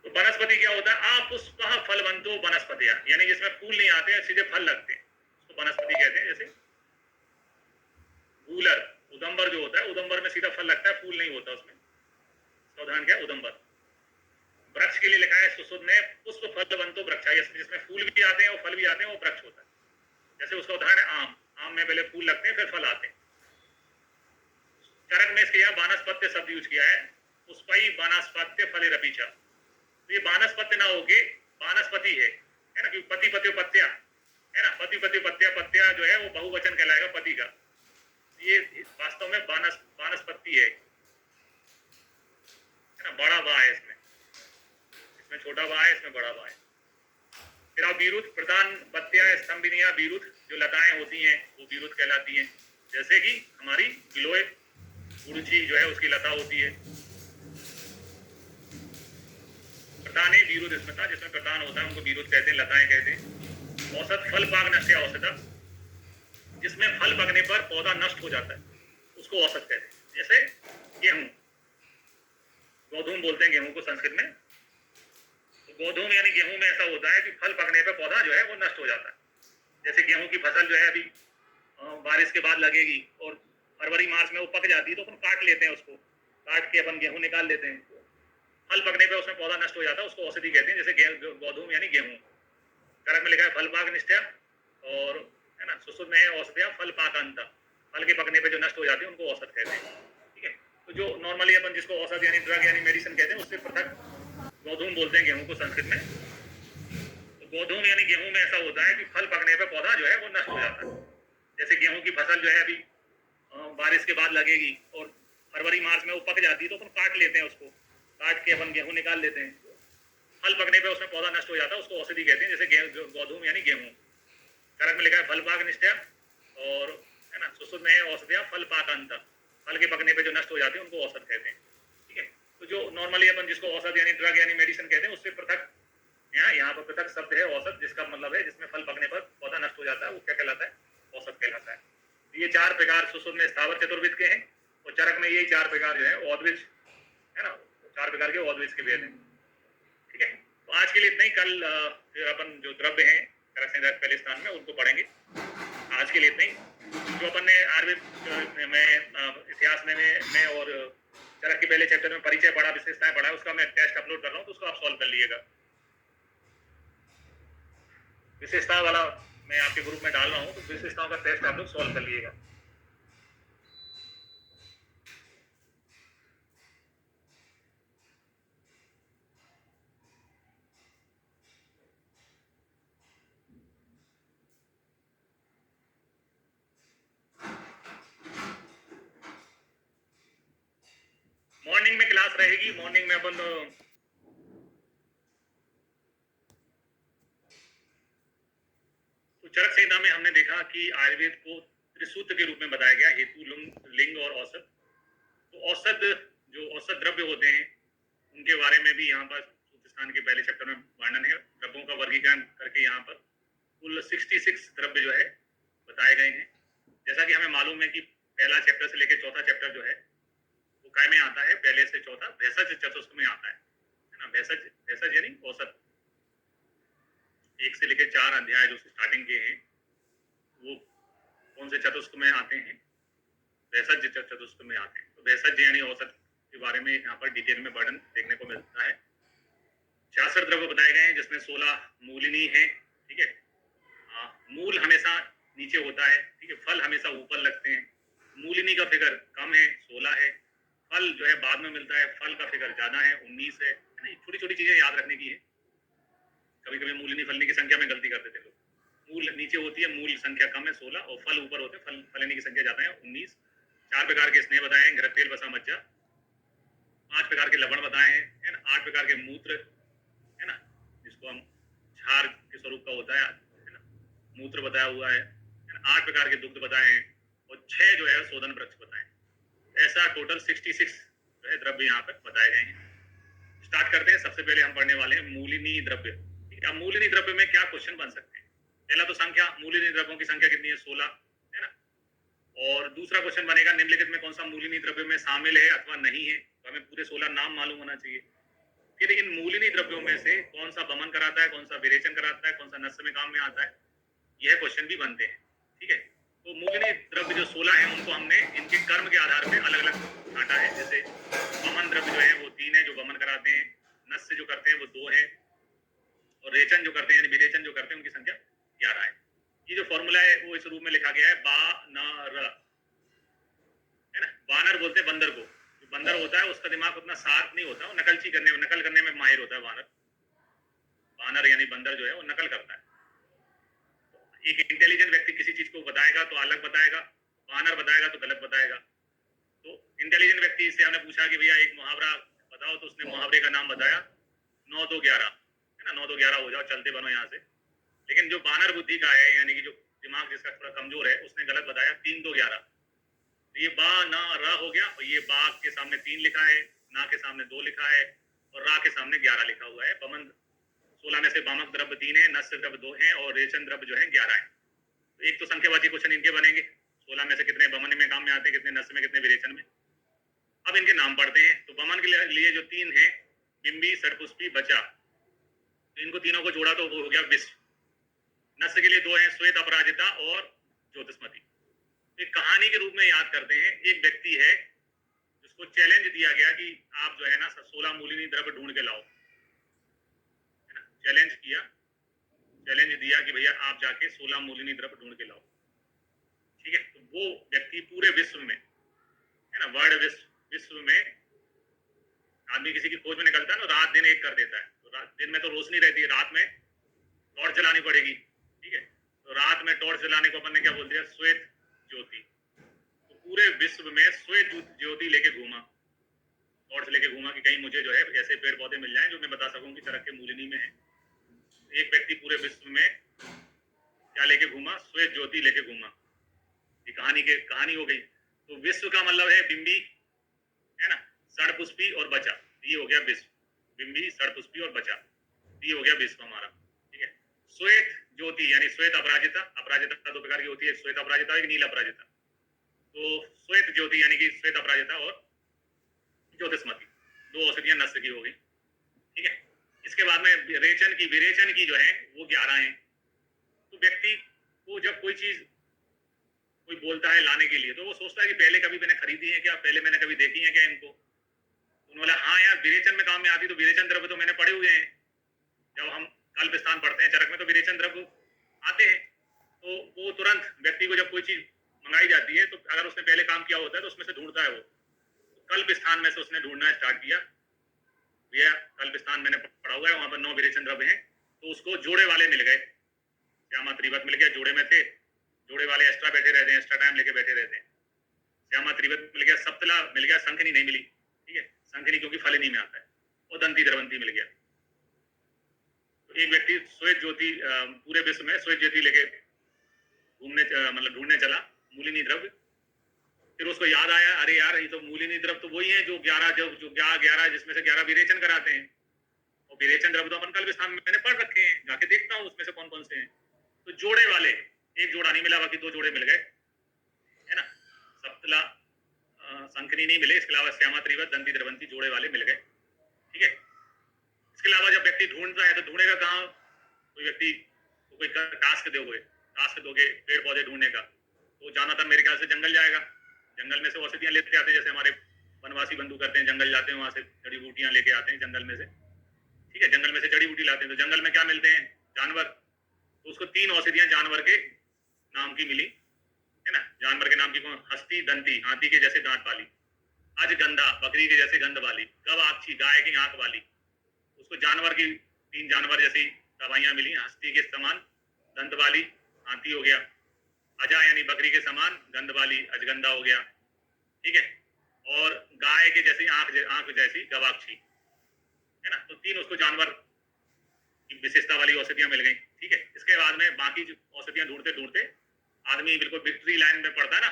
तो वनस्पति क्या होता है? अपुष्पः फलवंतो वनस्पतिया, यानी जिसमें फूल नहीं आते हैं, सीधे फल लगते हैं, उसको वनस्पति कहते हैं। जैसे गूलर, उदंबर जो होता है, उदंबर में सीधा फल लगता है, फूल नहीं होता उसमें। इसका उदाहरण क्या है? उदंबर। वृक्ष के लिए लिखा है सुश्रुत में पुष्प फलवंतो वृक्षा, जिसमें फूल भी आते हैं और फल भी आते हैं, वो वृक्ष होता है। जैसे उसका उदाहरण है आम, आम में पहले फूल लगते हैं, फिर फल आते हैं। चरक में इसके यहाँ वानस्पत्य शब्द यूज किया है, पुष्पई वानस्पत्य फले रपीचा। तो ये वानस्पत्य ना होके वानस्पति है ना, क्योंकि पति पति पत्या है ना, पति पति पत्या, पत्या जो है वो बहुवचन कहलाएगा पति का। ये वास्तव में वानस्पति है ना, बड़ा बा है इसमें छोटा बा है, इसमें बड़ा बा है। फिर आप विरुद्ध, प्रधान पत्या, स्तंभिनिया, विरुद्ध जो लताएं होती हैं वो विरुद्ध कहलाती हैं। जैसे कि हमारी गिलोय गुरुची जो है उसकी लता होती है। प्रधान विरुद्ध स्मृता, जिसमें प्रधान होता है उनको विरुद्ध कहते हैं, लताएं कहते हैं। औसत फल पाक नष्ट औसता, जिसमें फल पकने पर पौधा नष्ट हो जाता है, उसको औसत कहते हैं। जैसे गेहूं, गोधूम बोलते हैं गेहूं को संस्कृत में। तो गोधूम यानी गेहूं में ऐसा होता है कि फल पकने पर पौधा जो है वो नष्ट हो जाता है। जैसे गेहूं की फसल जो है अभी बारिश के बाद लगेगी और फरवरी मार्च में वो पक जाती है, तो अपन काट लेते हैं, उसको काट के अपन गेहूं निकाल लेते हैं। फल पकने पे उसमें पौधा नष्ट हो जाता है, उसको औषधि कहते हैं। जैसे गोधूम यानी गेहूं। करक में लिखा है फल पाक निष्ठा, और है ना, सुश्रुत में है औषधिया फल पाकांत, फल के पकने पे जो नष्ट हो जाते हैं उनको औषध कहते हैं। ठीक है, तो जो नॉर्मली अपन जिसको औषध यानी ड्रग यानी मेडिसिन कहते हैं, उससे पृथक गोधूम बोलते हैं गेहूं को संस्कृत में। तो गोधूम यानी गेहूं में ऐसा होता है कि फल पकने पे पौधा जो है वो नष्ट हो जाता है। जैसे गेहूं की फसल जो है अभी बारिश के बाद लगेगी और फरवरी मार्च में वो पक जाती है, तो अपन काट लेते हैं, उसको काट के अपन गेहूं निकाल लेते हैं। फल पकने पे उसमें पौधा नष्ट हो जाता है, उसको औषधि कहते हैं। जैसे गोधूम यानी गेहूं। करक में लिखा है फल पाक निष्ठा, और है ना, सुश्रुत में है औषधिया फल पाकांत, फल के पकने पे जो नष्ट हो जाते हैं उनको औषध कहते हैं। ठीक है, तो जो नॉर्मली अपन जिसको औषध यानी ड्रग यानी मेडिसिन कहते हैं, उससे पृथक यहाँ पर पृथक शब्द है औषध, जिसका मतलब है जिसमें फल पकने पर पौधा नष्ट हो जाता है, वो क्या कहलाता है? औषध कहलाता है। ये 4 प्रकार सुश्रुत में स्थावर चतुर्विद के हैं, और चरक में यही 4 प्रकार जो है औद्विज है ना, 4 प्रकार के औद्विज के वेद हैं। ठीक है, तो आज के लिए इतना ही। कल फिर अपन जो द्रव्य हैं चरक संहिता पहले स्थान में उनको पढ़ेंगे। आज के लिए इतना ही। जो अपन ने आयुर्वेद में इतिहास में और चरक के पहले चैप्टर में परिचय पढ़ा, विशेषताएं पढ़ा, उसका मैं टेस्ट अपलोड कर रहा हूँ, तो उसको आप सॉल्व कर लीजिएगा। विशेषता वाला मैं आपके ग्रुप में डाल रहा हूँ, तो विशेषताओं का टेस्ट आप लोग सॉल्व कर लीजिएगा। क्लास रहेगी मॉर्निंग में अपन तो चरक संहिता में हमने देखा कि आयुर्वेद को त्रिसूत्र के रूप में बताया गया, हेतु, लिंग और औसत। तो औसत जो औसत द्रव्य होते हैं उनके बारे में भी यहाँ पर सूत्र स्थान के पहले चैप्टर में वर्णन है। द्रव्यों का वर्गीकरण करके यहाँ पर कुल 66 द्रव्य जो है बताए गए हैं। जैसा कि हमें मालूम है कि पहला चैप्टर से लेकर चौथा चैप्टर जो है वो काय में आता है, पहले से चौथा भेषज चतुष्क में आता है ना। भेषज भेषज यानी औसत, 1 से लेकर 4 अध्याय जो स्टार्टिंग के हैं वो कौन से चतुष्क में आते हैं, भेषज चतुष्क में आते हैं। तो भेषज यानी औसत के बारे में यहाँ पर डिटेल में वर्णन देखने को मिलता है। 66 द्रव्य बताए गए हैं जिसमें 16 मूलिनी है, ठीक है। मूल हमेशा नीचे होता है, ठीक है, फल हमेशा ऊपर लगते हैं। मूलिनी का फिगर कम है, 16 है। फल जो है बाद में मिलता है, फल का फिगर ज्यादा है, 19 है। छोटी छोटी चीजें याद रखने की है। कभी कभी मूलिनी फलनी की संख्या में गलती कर देते लोग। मूल नीचे होती है, मूल संख्या कम है 16 और फल ऊपर होते हैं, फलनी की संख्या ज्यादा है 19। 4 प्रकार के स्नेह बताए हैं, घृत, तेल, वसा, मज्जा। 5 प्रकार के लवण बताए हैं, है ना। 8 प्रकार के मूत्र, है ना, जिसको हम झार के स्वरूप का होता है ना, मूत्र बताया हुआ है। 8 प्रकार के दुग्ध बताए हैं और 6 जो है शोधन वृक्ष बताए। ऐसा टोटल 66 जो है द्रव्य यहाँ पर बताए गए हैं। स्टार्ट करते हैं। सबसे पहले हम पढ़ने वाले हैं मूलिनी द्रव्य। अब मूलिनी द्रव्य में क्या क्वेश्चन बन सकते हैं? पहला तो संख्या, मूलिनी द्रव्यों की संख्या कितनी है? 16, है ना। और दूसरा क्वेश्चन बनेगा निम्नलिखित में कौन सा मूलिनी द्रव्य में शामिल है अथवा नहीं है। तो हमें पूरे 16 नाम मालूम होना चाहिए। फिर इन मूलिनी द्रव्यों में से कौन सा वमन कराता है, कौन सा विरेचन कराता है, कौन सा नस्य में काम में आता है, यह क्वेश्चन भी बनते हैं, ठीक है। तो मूलिनी द्रव्य जो 16 है उनको हमने इनके कर्म के आधार पर अलग अलग बांटा है। जैसे वमन द्रव्य जो है वो 3 है जो वमन कराते हैं, नस्य जो करते हैं वो 2 है, और रेचन जो करते हैं यानी विरेचन जो करते हैं उनकी संख्या 11 है। ये जो फॉर्मूला है वो इस रूप में लिखा गया है, बानर, है ना। बानर बोलते हैं बंदर को। जो बंदर होता है उसका दिमाग उतना शार्प नहीं होता, वो नकल करने में माहिर होता है बानर। बानर यानी बंदर जो है वो नकल करता है। एक इंटेलिजेंट व्यक्ति किसी चीज को बताएगा तो अलग बताएगा, बानर बताएगा तो गलत बताएगा। तो इंटेलिजेंट व्यक्ति से हमने पूछा कि भैया एक मुहावरा बताओ, तो उसने मुहावरे का नाम बताया 9 2 11, है ना। 9 2 11 हो जाओ, चलते बनो यहाँ से। लेकिन जो बानर बुद्धि का है यानी कि जो दिमाग जिसका थोड़ा कमजोर है उसने गलत बताया 3 2 11। तो ये बा ना रा हो गया, और ये बा के सामने 3 लिखा है, ना के सामने 2 लिखा है, और रा के सामने 11 लिखा हुआ है। वमन 16 में से वामक द्रव्य 3 है, नस्य द्रव्य 2 है, और रेचन द्रव्य जो है 11 है। तो एक तो संख्यावाची क्वेश्चन इनके बनेंगे, 16 में से कितने वमन में काम में आते हैं, कितने नस्य में, कितने विरेचन में। अब इनके नाम पढ़ते हैं। तो वमन के लिए जो 3 है, बिंबी, षटपुष्पी, बचा, तो इनको तीनों को जोड़ा तो वो हो गया विश्व। नस्य के लिए 2 है, श्वेत, अपराजिता और ज्योतिष्मती। एक कहानी के रूप में याद करते हैं। एक व्यक्ति है जिसको चैलेंज दिया गया कि आप जो है ना 16 मूलिनी द्रव्य ढूंढ के लाओ, है ना। चैलेंज दिया कि भैया आप जाके 16 मूलिनी द्रव्य ढूंढ के लाओ, ठीक है। तो वो व्यक्ति पूरे विश्व में, है ना, वर्ल्ड विश्व में, आदमी किसी की खोज में निकलता है ना, रात दिन एक कर देता है। तो दिन में तो रोशनी रहती है, रात में टॉर्च जलानी पड़ेगी, ठीक है। तो रात में टॉर्च जलाने को अपन ने क्या बोल दिया? श्वेत ज्योति। तो पूरे विश्व में श्वेत ज्योति लेके घूमा, टॉर्च लेके घूमा कि कहीं मुझे जो है ऐसे पेड़ पौधे मिल जाएं जो मैं बता सकूं कि चरक के मूलिनी में है। एक व्यक्ति पूरे विश्व में क्या लेके घूमा? श्वेत ज्योति लेके घूमा। ये कहानी हो गई। तो विश्व का मतलब है बिंबी, है ना, षटपुष्पी और बचा। ये हो गया विश्व। बिंबी, षटपुष्पी और बचा, ये हो गया विश्व हमारा, ठीक है। श्वेत ज्योति यानी श्वेत अपराजिता। अपराजिता 2 प्रकार की होती है, श्वेत अपराजिता और एक नील अपराजिता। तो श्वेत ज्योति यानी कि श्वेत अपराजिता और ज्योतिष्मती, 2 औषधियां नस्य की हो गई, ठीक है। इसके बाद में विरेचन की जो है वो 11 है। तो व्यक्ति को जब कोई बोलता है लाने के लिए, तो वो सोचता है कि पहले कभी मैंने खरीदी है क्या, पहले मैंने कभी देखी है क्या इनको। तो उन्होंने हाँ यार विरेचन में काम में आती, तो विरेचन द्रव्य तो मैंने पढ़े हुए हैं। जब हम कल्प स्थान पढ़ते हैं चरक में तो विरेचन द्रव्य आते हैं। तो वो तुरंत व्यक्ति को जब कोई चीज मंगाई जाती है तो अगर उसने पहले काम किया होता है तो उसमें से ढूंढता है वो। तो कल्प स्थान में से उसने ढूंढना स्टार्ट किया। भैया कल्प स्थान मैंने पढ़ा हुआ है, वहां पर 9 विरेचन द्रव्य हैं। तो उसको जोड़े वाले मिल गए, श्यामा त्रिवत मिल गया, जोड़े में थे। जोड़े वाले एक्स्ट्रा बैठे रहते हैं, एक्स्ट्रा टाइम लेके बैठे रहते हैं। श्यामा त्रिवत मिल गया, सप्तला मिल गया, शंखनी नहीं मिली, ठीक है। संखनी क्योंकि फलिनी में आता है, और दंती द्रवंती मिल गया। तो एक व्यक्ति श्वेत ज्योति पूरे विश्व में श्वेत ज्योति लेके घूमने मतलब ढूंढने चला मूलिनी द्रव्य। फिर उसको याद आया, अरे यार ये तो मूलिनी द्रव्य तो वही है जो 11 जिसमें से 11 विरेचन कराते हैं, और विरेचन द्रव्य तो अपन कल स्थान में मैंने पढ़ रखे हैं, जाके देखता हूँ उसमें से कौन कौन से हैं। तो जोड़े वाले एक जोड़ा नहीं मिला, बाकी 2 जोड़े मिल गए, है ना। सप्तला संकनी नहीं मिले, इसके अलावा श्यामा त्रिवत दंती द्रवंती जोड़े वाले मिल गए, ठीक है। इसके अलावा जब व्यक्ति ढूंढता है तो ढूंढेगा कहाँ? कोई व्यक्ति को कोई टास्क दोगे पेड़ पौधे ढूंढने का, तो ज्यादातर मेरे ख्याल से जंगल जाएगा, जंगल में से औषधियां लेते आते हैं, जैसे हमारे वनवासी बंधु करते हैं, जंगल जाते हैं, वहां से जड़ी बूटियां लेके आते हैं जंगल में से, ठीक है। जंगल में से जड़ी बूटी लाते हैं, तो जंगल में क्या मिलते हैं? जानवर। तो उसको 3 औषधियां जानवर के नाम की मिली, है ना। जानवर के नाम की कौन? हस्ती दंती हाथी के जैसे दांत वाली, अजगंधा बकरी के जैसे गंध वाली, गवाक्षी गाय की आंख वाली। उसको जानवर की 3 जानवर जैसी दवाइयां मिली, हस्ती के समान दंत वाली हाथी हो गया, अजा यानी बकरी के समान गंध वाली अजगंधा हो गया, ठीक है, और गाय के जैसी आंख जैसी गवाक्षी, है ना। तो 3 उसको जानवर की विशेषता वाली औषधियां मिल गई, ठीक है। इसके बाद में बाकी औषधियां ढूंढते ढूंढते आदमी बिल्कुल विक्ट्री लाइन में पड़ता है ना,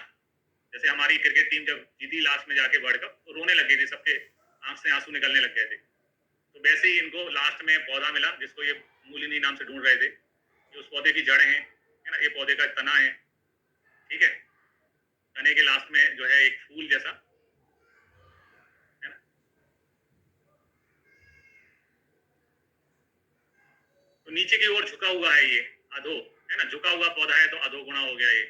जैसे हमारी क्रिकेट टीम जब जीती लास्ट में जाके वर्ल्ड कप, तो रोने लग गई थी, सबके आंख से आंसू निकलने लग गए थे। तो वैसे ही इनको लास्ट में पौधा मिला जिसको ये मूलिनी नाम से ढूंढ रहे थे। ये उस पौधे की जड़ें हैं, है ना, ये पौधे का तना है, ठीक है। तने के लास्ट में जो है एक फूल जैसा, है ना। तो नीचे की ओर झुका हुआ है ये अधो, है ना, झुका हुआ पौधा है तो अधोगुणा हो गया ये।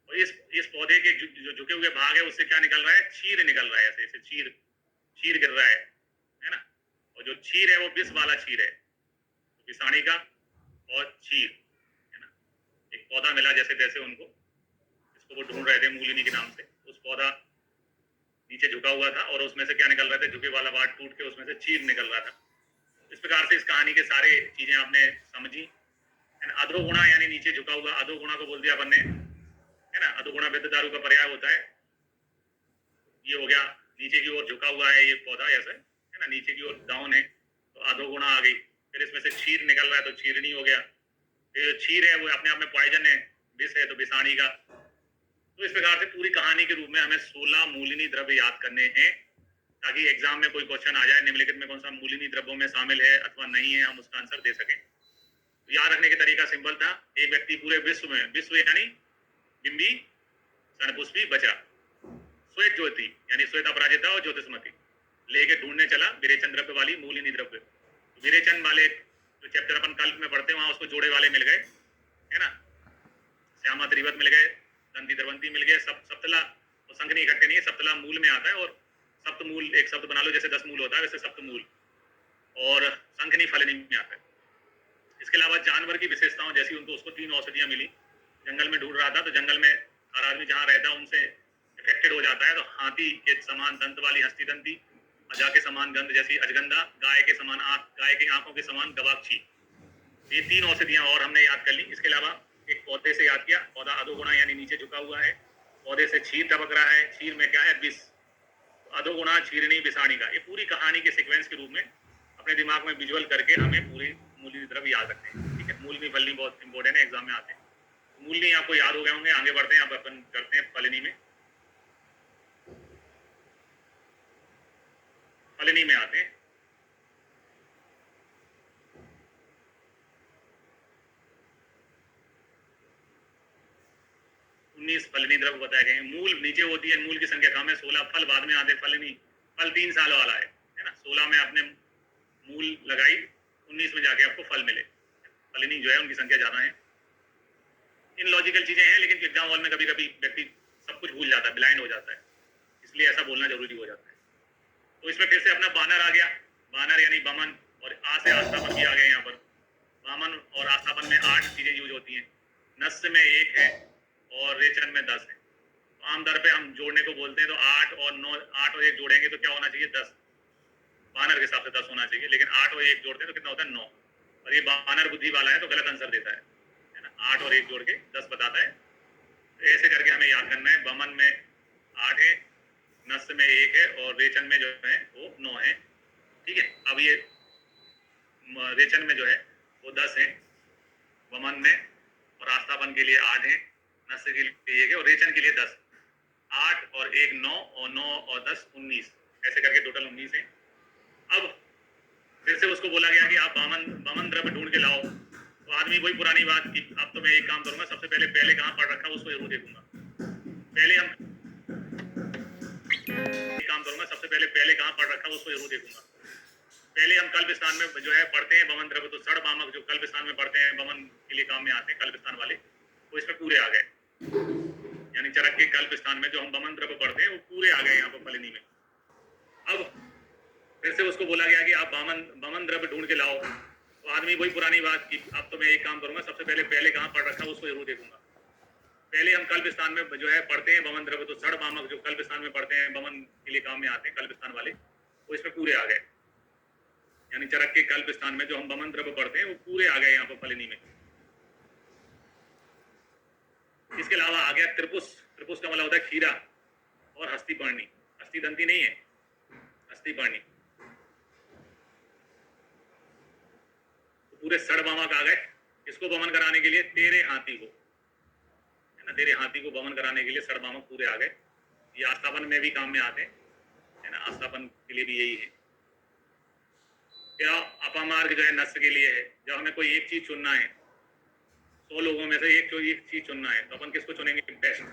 और इस पौधे के जो झुके हुए भाग है उससे क्या निकल रहा है? क्षीर निकल रहा है, ऐसे क्षीर गिर रहा है ना। और जो क्षीर है वो विष वाला क्षीर है, विषाणी का और क्षीर, है ना। एक पौधा मिला जैसे तैसे उनको, जिसको वो ढूंढ रहे थे मूलिनी के नाम से। उस पौधा नीचे झुका हुआ था और उसमें से क्या निकल रहा था? झुके वाला वाट टूट के उसमें से क्षीर निकल रहा था। इस प्रकार से इस कहानी के सारे चीजें आपने समझी। अधोगुणा यानी नीचे झुका हुआ, अधोगुणा को बोल दिया अपन ने, है ना। अधोगुणा विद्ध दारू का पर्याय होता है। ये हो गया नीचे की ओर झुका हुआ है ये पौधा, ऐसा है ना, नीचे की ओर डाउन है, तो अधोगुणा आ गई। फिर इसमें से क्षीर निकल रहा है तो क्षीरणी हो गया। तो क्षीर है वो अपने आप में पॉइजन है, विष है तो विषाणी का। तो इस प्रकार से पूरी कहानी के रूप में हमें 16 मूलिनी द्रव्य याद करने हैं, ताकि एग्जाम में कोई क्वेश्चन आ जाए निम्नलिखित में कौन सा मूलिनी द्रव्यों में शामिल है अथवा नहीं है, हम उसका आंसर दे सकें। तो याद रखने का तरीका सिंपल था। एक व्यक्ति पूरे विश्व में, विश्व यानी बिंबी सनपुष्पी बचा, श्वेत ज्योति यानी श्वेत अपराजिता और ज्योतिषमती लेके ढूंढने चला विरेचन द्रव्य वाली मूलिनी द्रव्य। विरेचन वाले जो चैप्टर अपन कल में पढ़ते हैं वहां उसको जोड़े वाले मिल गए, है ना। श्यामा त्रिवत मिल गए, दंती द्रवंती मिल गए, सप्तला और संघनी इकट्ठे नहीं है, सप्तला मूल में आता है। और सप्तमूल एक शब्द बना लो, जैसे 10 मूल होता है वैसे सप्तमूल, और संघनी फलिनी में आता है। इसके अलावा जानवर की विशेषताओं जैसी उनको उसको 3 औषधियां मिली। जंगल में ढूंढ रहा था तो जंगल में हर आदमी जहाँ रहता है उनसे इफेक्टेड हो जाता है, तो हाथी के समान दंत वाली हस्ती दंती, अजा के समान गंध जैसी अजगंधा, गाय के समान आंख, गाय की आंखों के समान गवाक्षी। ये 3 औषधियां और हमने याद कर ली। इसके अलावा एक पौधे से याद किया, पौधा अधोगुणा यानी नीचे झुका हुआ है, पौधे से क्षीर टपक रहा है, क्षीर में क्या है? विष। अधोगुणा क्षीरणी विषाणी का, ये पूरी कहानी के सीक्वेंस के रूप में अपने दिमाग में विजुअल करके हमें पूरी मूलिनी द्रव्य याद रखते हैं, ठीक है। मूलनी फलनी बहुत इंपॉर्टेंट है, एग्जाम में आते हैं। मूलनी आपको याद हो गए होंगे। आगे बढ़ते हैं, अब अपन करते हैं फलनी में। फलनी में आते हैं। फलनी द्रव्य बताए गए हैं। मूल नीचे होती है, मूल की संख्या कम है 16, फल बाद में आते। फलनी फल 3 साल वाला है ना। 16 में आपने मूल लगाई, 19 में जाके आपको फल मिले। फलनी जो है उनकी संख्या ज्यादा है। इन लॉजिकल चीजें हैं, लेकिन एग्जाम हॉल में कभी कभी व्यक्ति सब कुछ भूल जाता है, ब्लाइंड हो जाता है, इसलिए ऐसा बोलना जरूरी हो जाता है। तो इसमें फिर से अपना बानर आ गया, बानर यानी बमन, और आ से आस्थापन भी आ गया। यहाँ पर बामन और आस्थापन में 8 चीजें यूज होती हैं। नस्य में 1 है और रेचन में 10 है। तो आमतौर पे हम जोड़ने को बोलते हैं, तो 8 और 9, 8 और 1 जोड़ेंगे तो क्या होना चाहिए? 10। बानर के हिसाब से 10 होना चाहिए, लेकिन 8 और 1 जोड़ते हैं तो कितना होता है? 9। और ये बानर बुद्धि वाला है तो गलत आंसर देता है ना। 8 और 1 जोड़ के 10 बताता है। तो ऐसे करके हमें याद करना है। बमन में 8 है, नस में 1 है और रेचन में जो है वो 9 है। ठीक है, अब ये रेचन में जो है वो 10 है, वमन में और आस्थापन के लिए 8 है, नस के लिए 1 है और रेचन के लिए 10। 8 और 1 9 और 9 और 10 19, ऐसे करके टोटल 19 है। अब फिर से उसको बोला गया कि आप वामन द्रव्य ढूंढ के लाओ। तो आदमी वही पुरानी बात कि अब तो मैं एक काम करूंगा, सबसे पहले कहाँ पढ़ रखा उसको जरूर देखूंगा। पहले हम एक काम करूंगा, सबसे पहले कहाँ पढ़ रखा उसको जरूर देखूंगा। पहले हम कल्प स्थान में जो है पढ़ते हैं वमन द्रव्य, तो सड़ वामक जो कल्प स्थान में पढ़ते हैं वमन के लिए काम में आते हैं कल्प स्थान वाले, वो इसमें पूरे आ गए। यानी चरक के कल्प स्थान में जो हम वमन द्रव्य पढ़ते हैं वो पूरे आ गए यहाँ पर फलिनी में। अब फिर से उसको बोला गया कि आप वमन द्रव्य ढूंढ के लाओ। तो आदमी वही पुरानी बात कि अब तो मैं एक काम करूंगा, सबसे पहले कहाँ पढ़ रखा उसको जरूर देखूंगा। पहले हम कल्प स्थान में जो है पढ़ते हैं वमन द्रव्य, तो सड़ वामक जो कल्प स्थान में पढ़ते हैं वमन के लिए काम में आते हैं कल्प स्थान वाले, वो इसमें पूरे आ गए। यानी चरक के कल्प स्थान में जो हम वमन द्रव्य पढ़ते हैं वो पूरे आ गए यहाँ पर फलिनी में। इसके अलावा आ गया त्रिपुस। त्रिपुस का मतलब होता है खीरा और हस्तिपर्णी। हस्तिदंती नहीं है, हस्तिपर्णी। तो पूरे सड़ वामक आ गए। इसको वमन कराने के लिए तेरे हाथी को, है ना, तेरे हाथी को वमन कराने के लिए सड़ वामक पूरे आ गए। ये आस्थापन में भी काम में आते हैं, है ना, आस्थापन के लिए भी यही है। या अपामार्ग जो है नस के लिए है। जब हमें कोई एक चीज चुनना है, 100 लोगों में से एक चीज चुनना है, तो अपन किसको चुनेंगे? बेस्ट।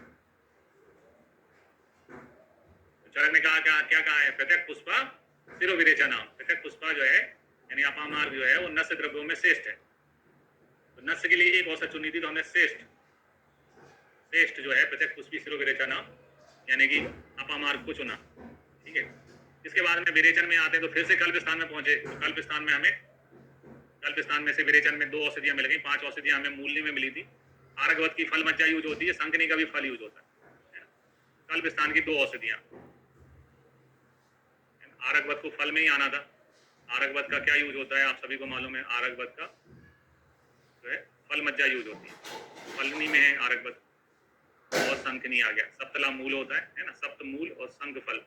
चरक ने कहा क्या कहा है? प्रत्यक पुष्पा सिरो विरेचा नाम। प्रत्यक पुष्पा जो है यानी अपामार्ग जो है वो नस द्रव्यों में श्रेष्ठ है। तो नस के लिए एक औसत चुनी थी, तो हमने श्रेष्ठ जो है प्रत्यक पुष्पी सिरो विरेचा नाम यानी कि अपामार्ग को चुना। ठीक है, इसके बाद में विरेचन में आते हैं, तो फिर से कल्प स्थान में पहुंचे। तो कल्प स्थान में हमें कल्प स्थान में से विरेचन में 2 औषधियां मिल गई। 5 औषधियां हमें मूलनी में मिली थी। आरगवत की फल मज्जा यूज होती है, संकनी का भी फल यूज होता है। कल्प स्थान की 2 औषधियां। आरगवत को फल में ही आना था। आरगवत का क्या यूज होता है आप सभी को मालूम है। आरगवत का जो है फल मज्जा यूज होती है, फलनी में है आरगवत। और संकनी आ गया, सप्तला मूल होता है ना, सप्त मूल और संग फल।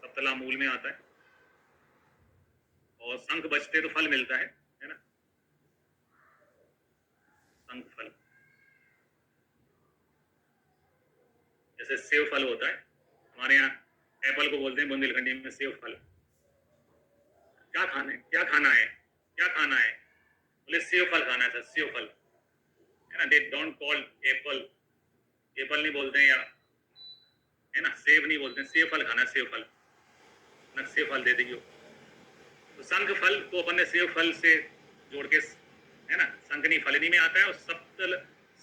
सप्तला मूल में आता है और संख बचते तो फल मिलता है ना, संख फल। जैसे सेव फल होता है हमारे यहाँ, एप्पल को बोलते हैं बुंदेलखंडी में सेव फल। क्या खाना है? बोले सेव फल खाना है सर, सेव फल, है ना। They don't call Apple, Apple नहीं बोलते हैं, या है ना, सेव नहीं बोलते हैं, सेव फल खाना है, सेव फल ना, सेव फल दे देगी। तो संख फल को अपन ने सेव फल से जोड़ के, है ना, संकनी फलनी में आता है। और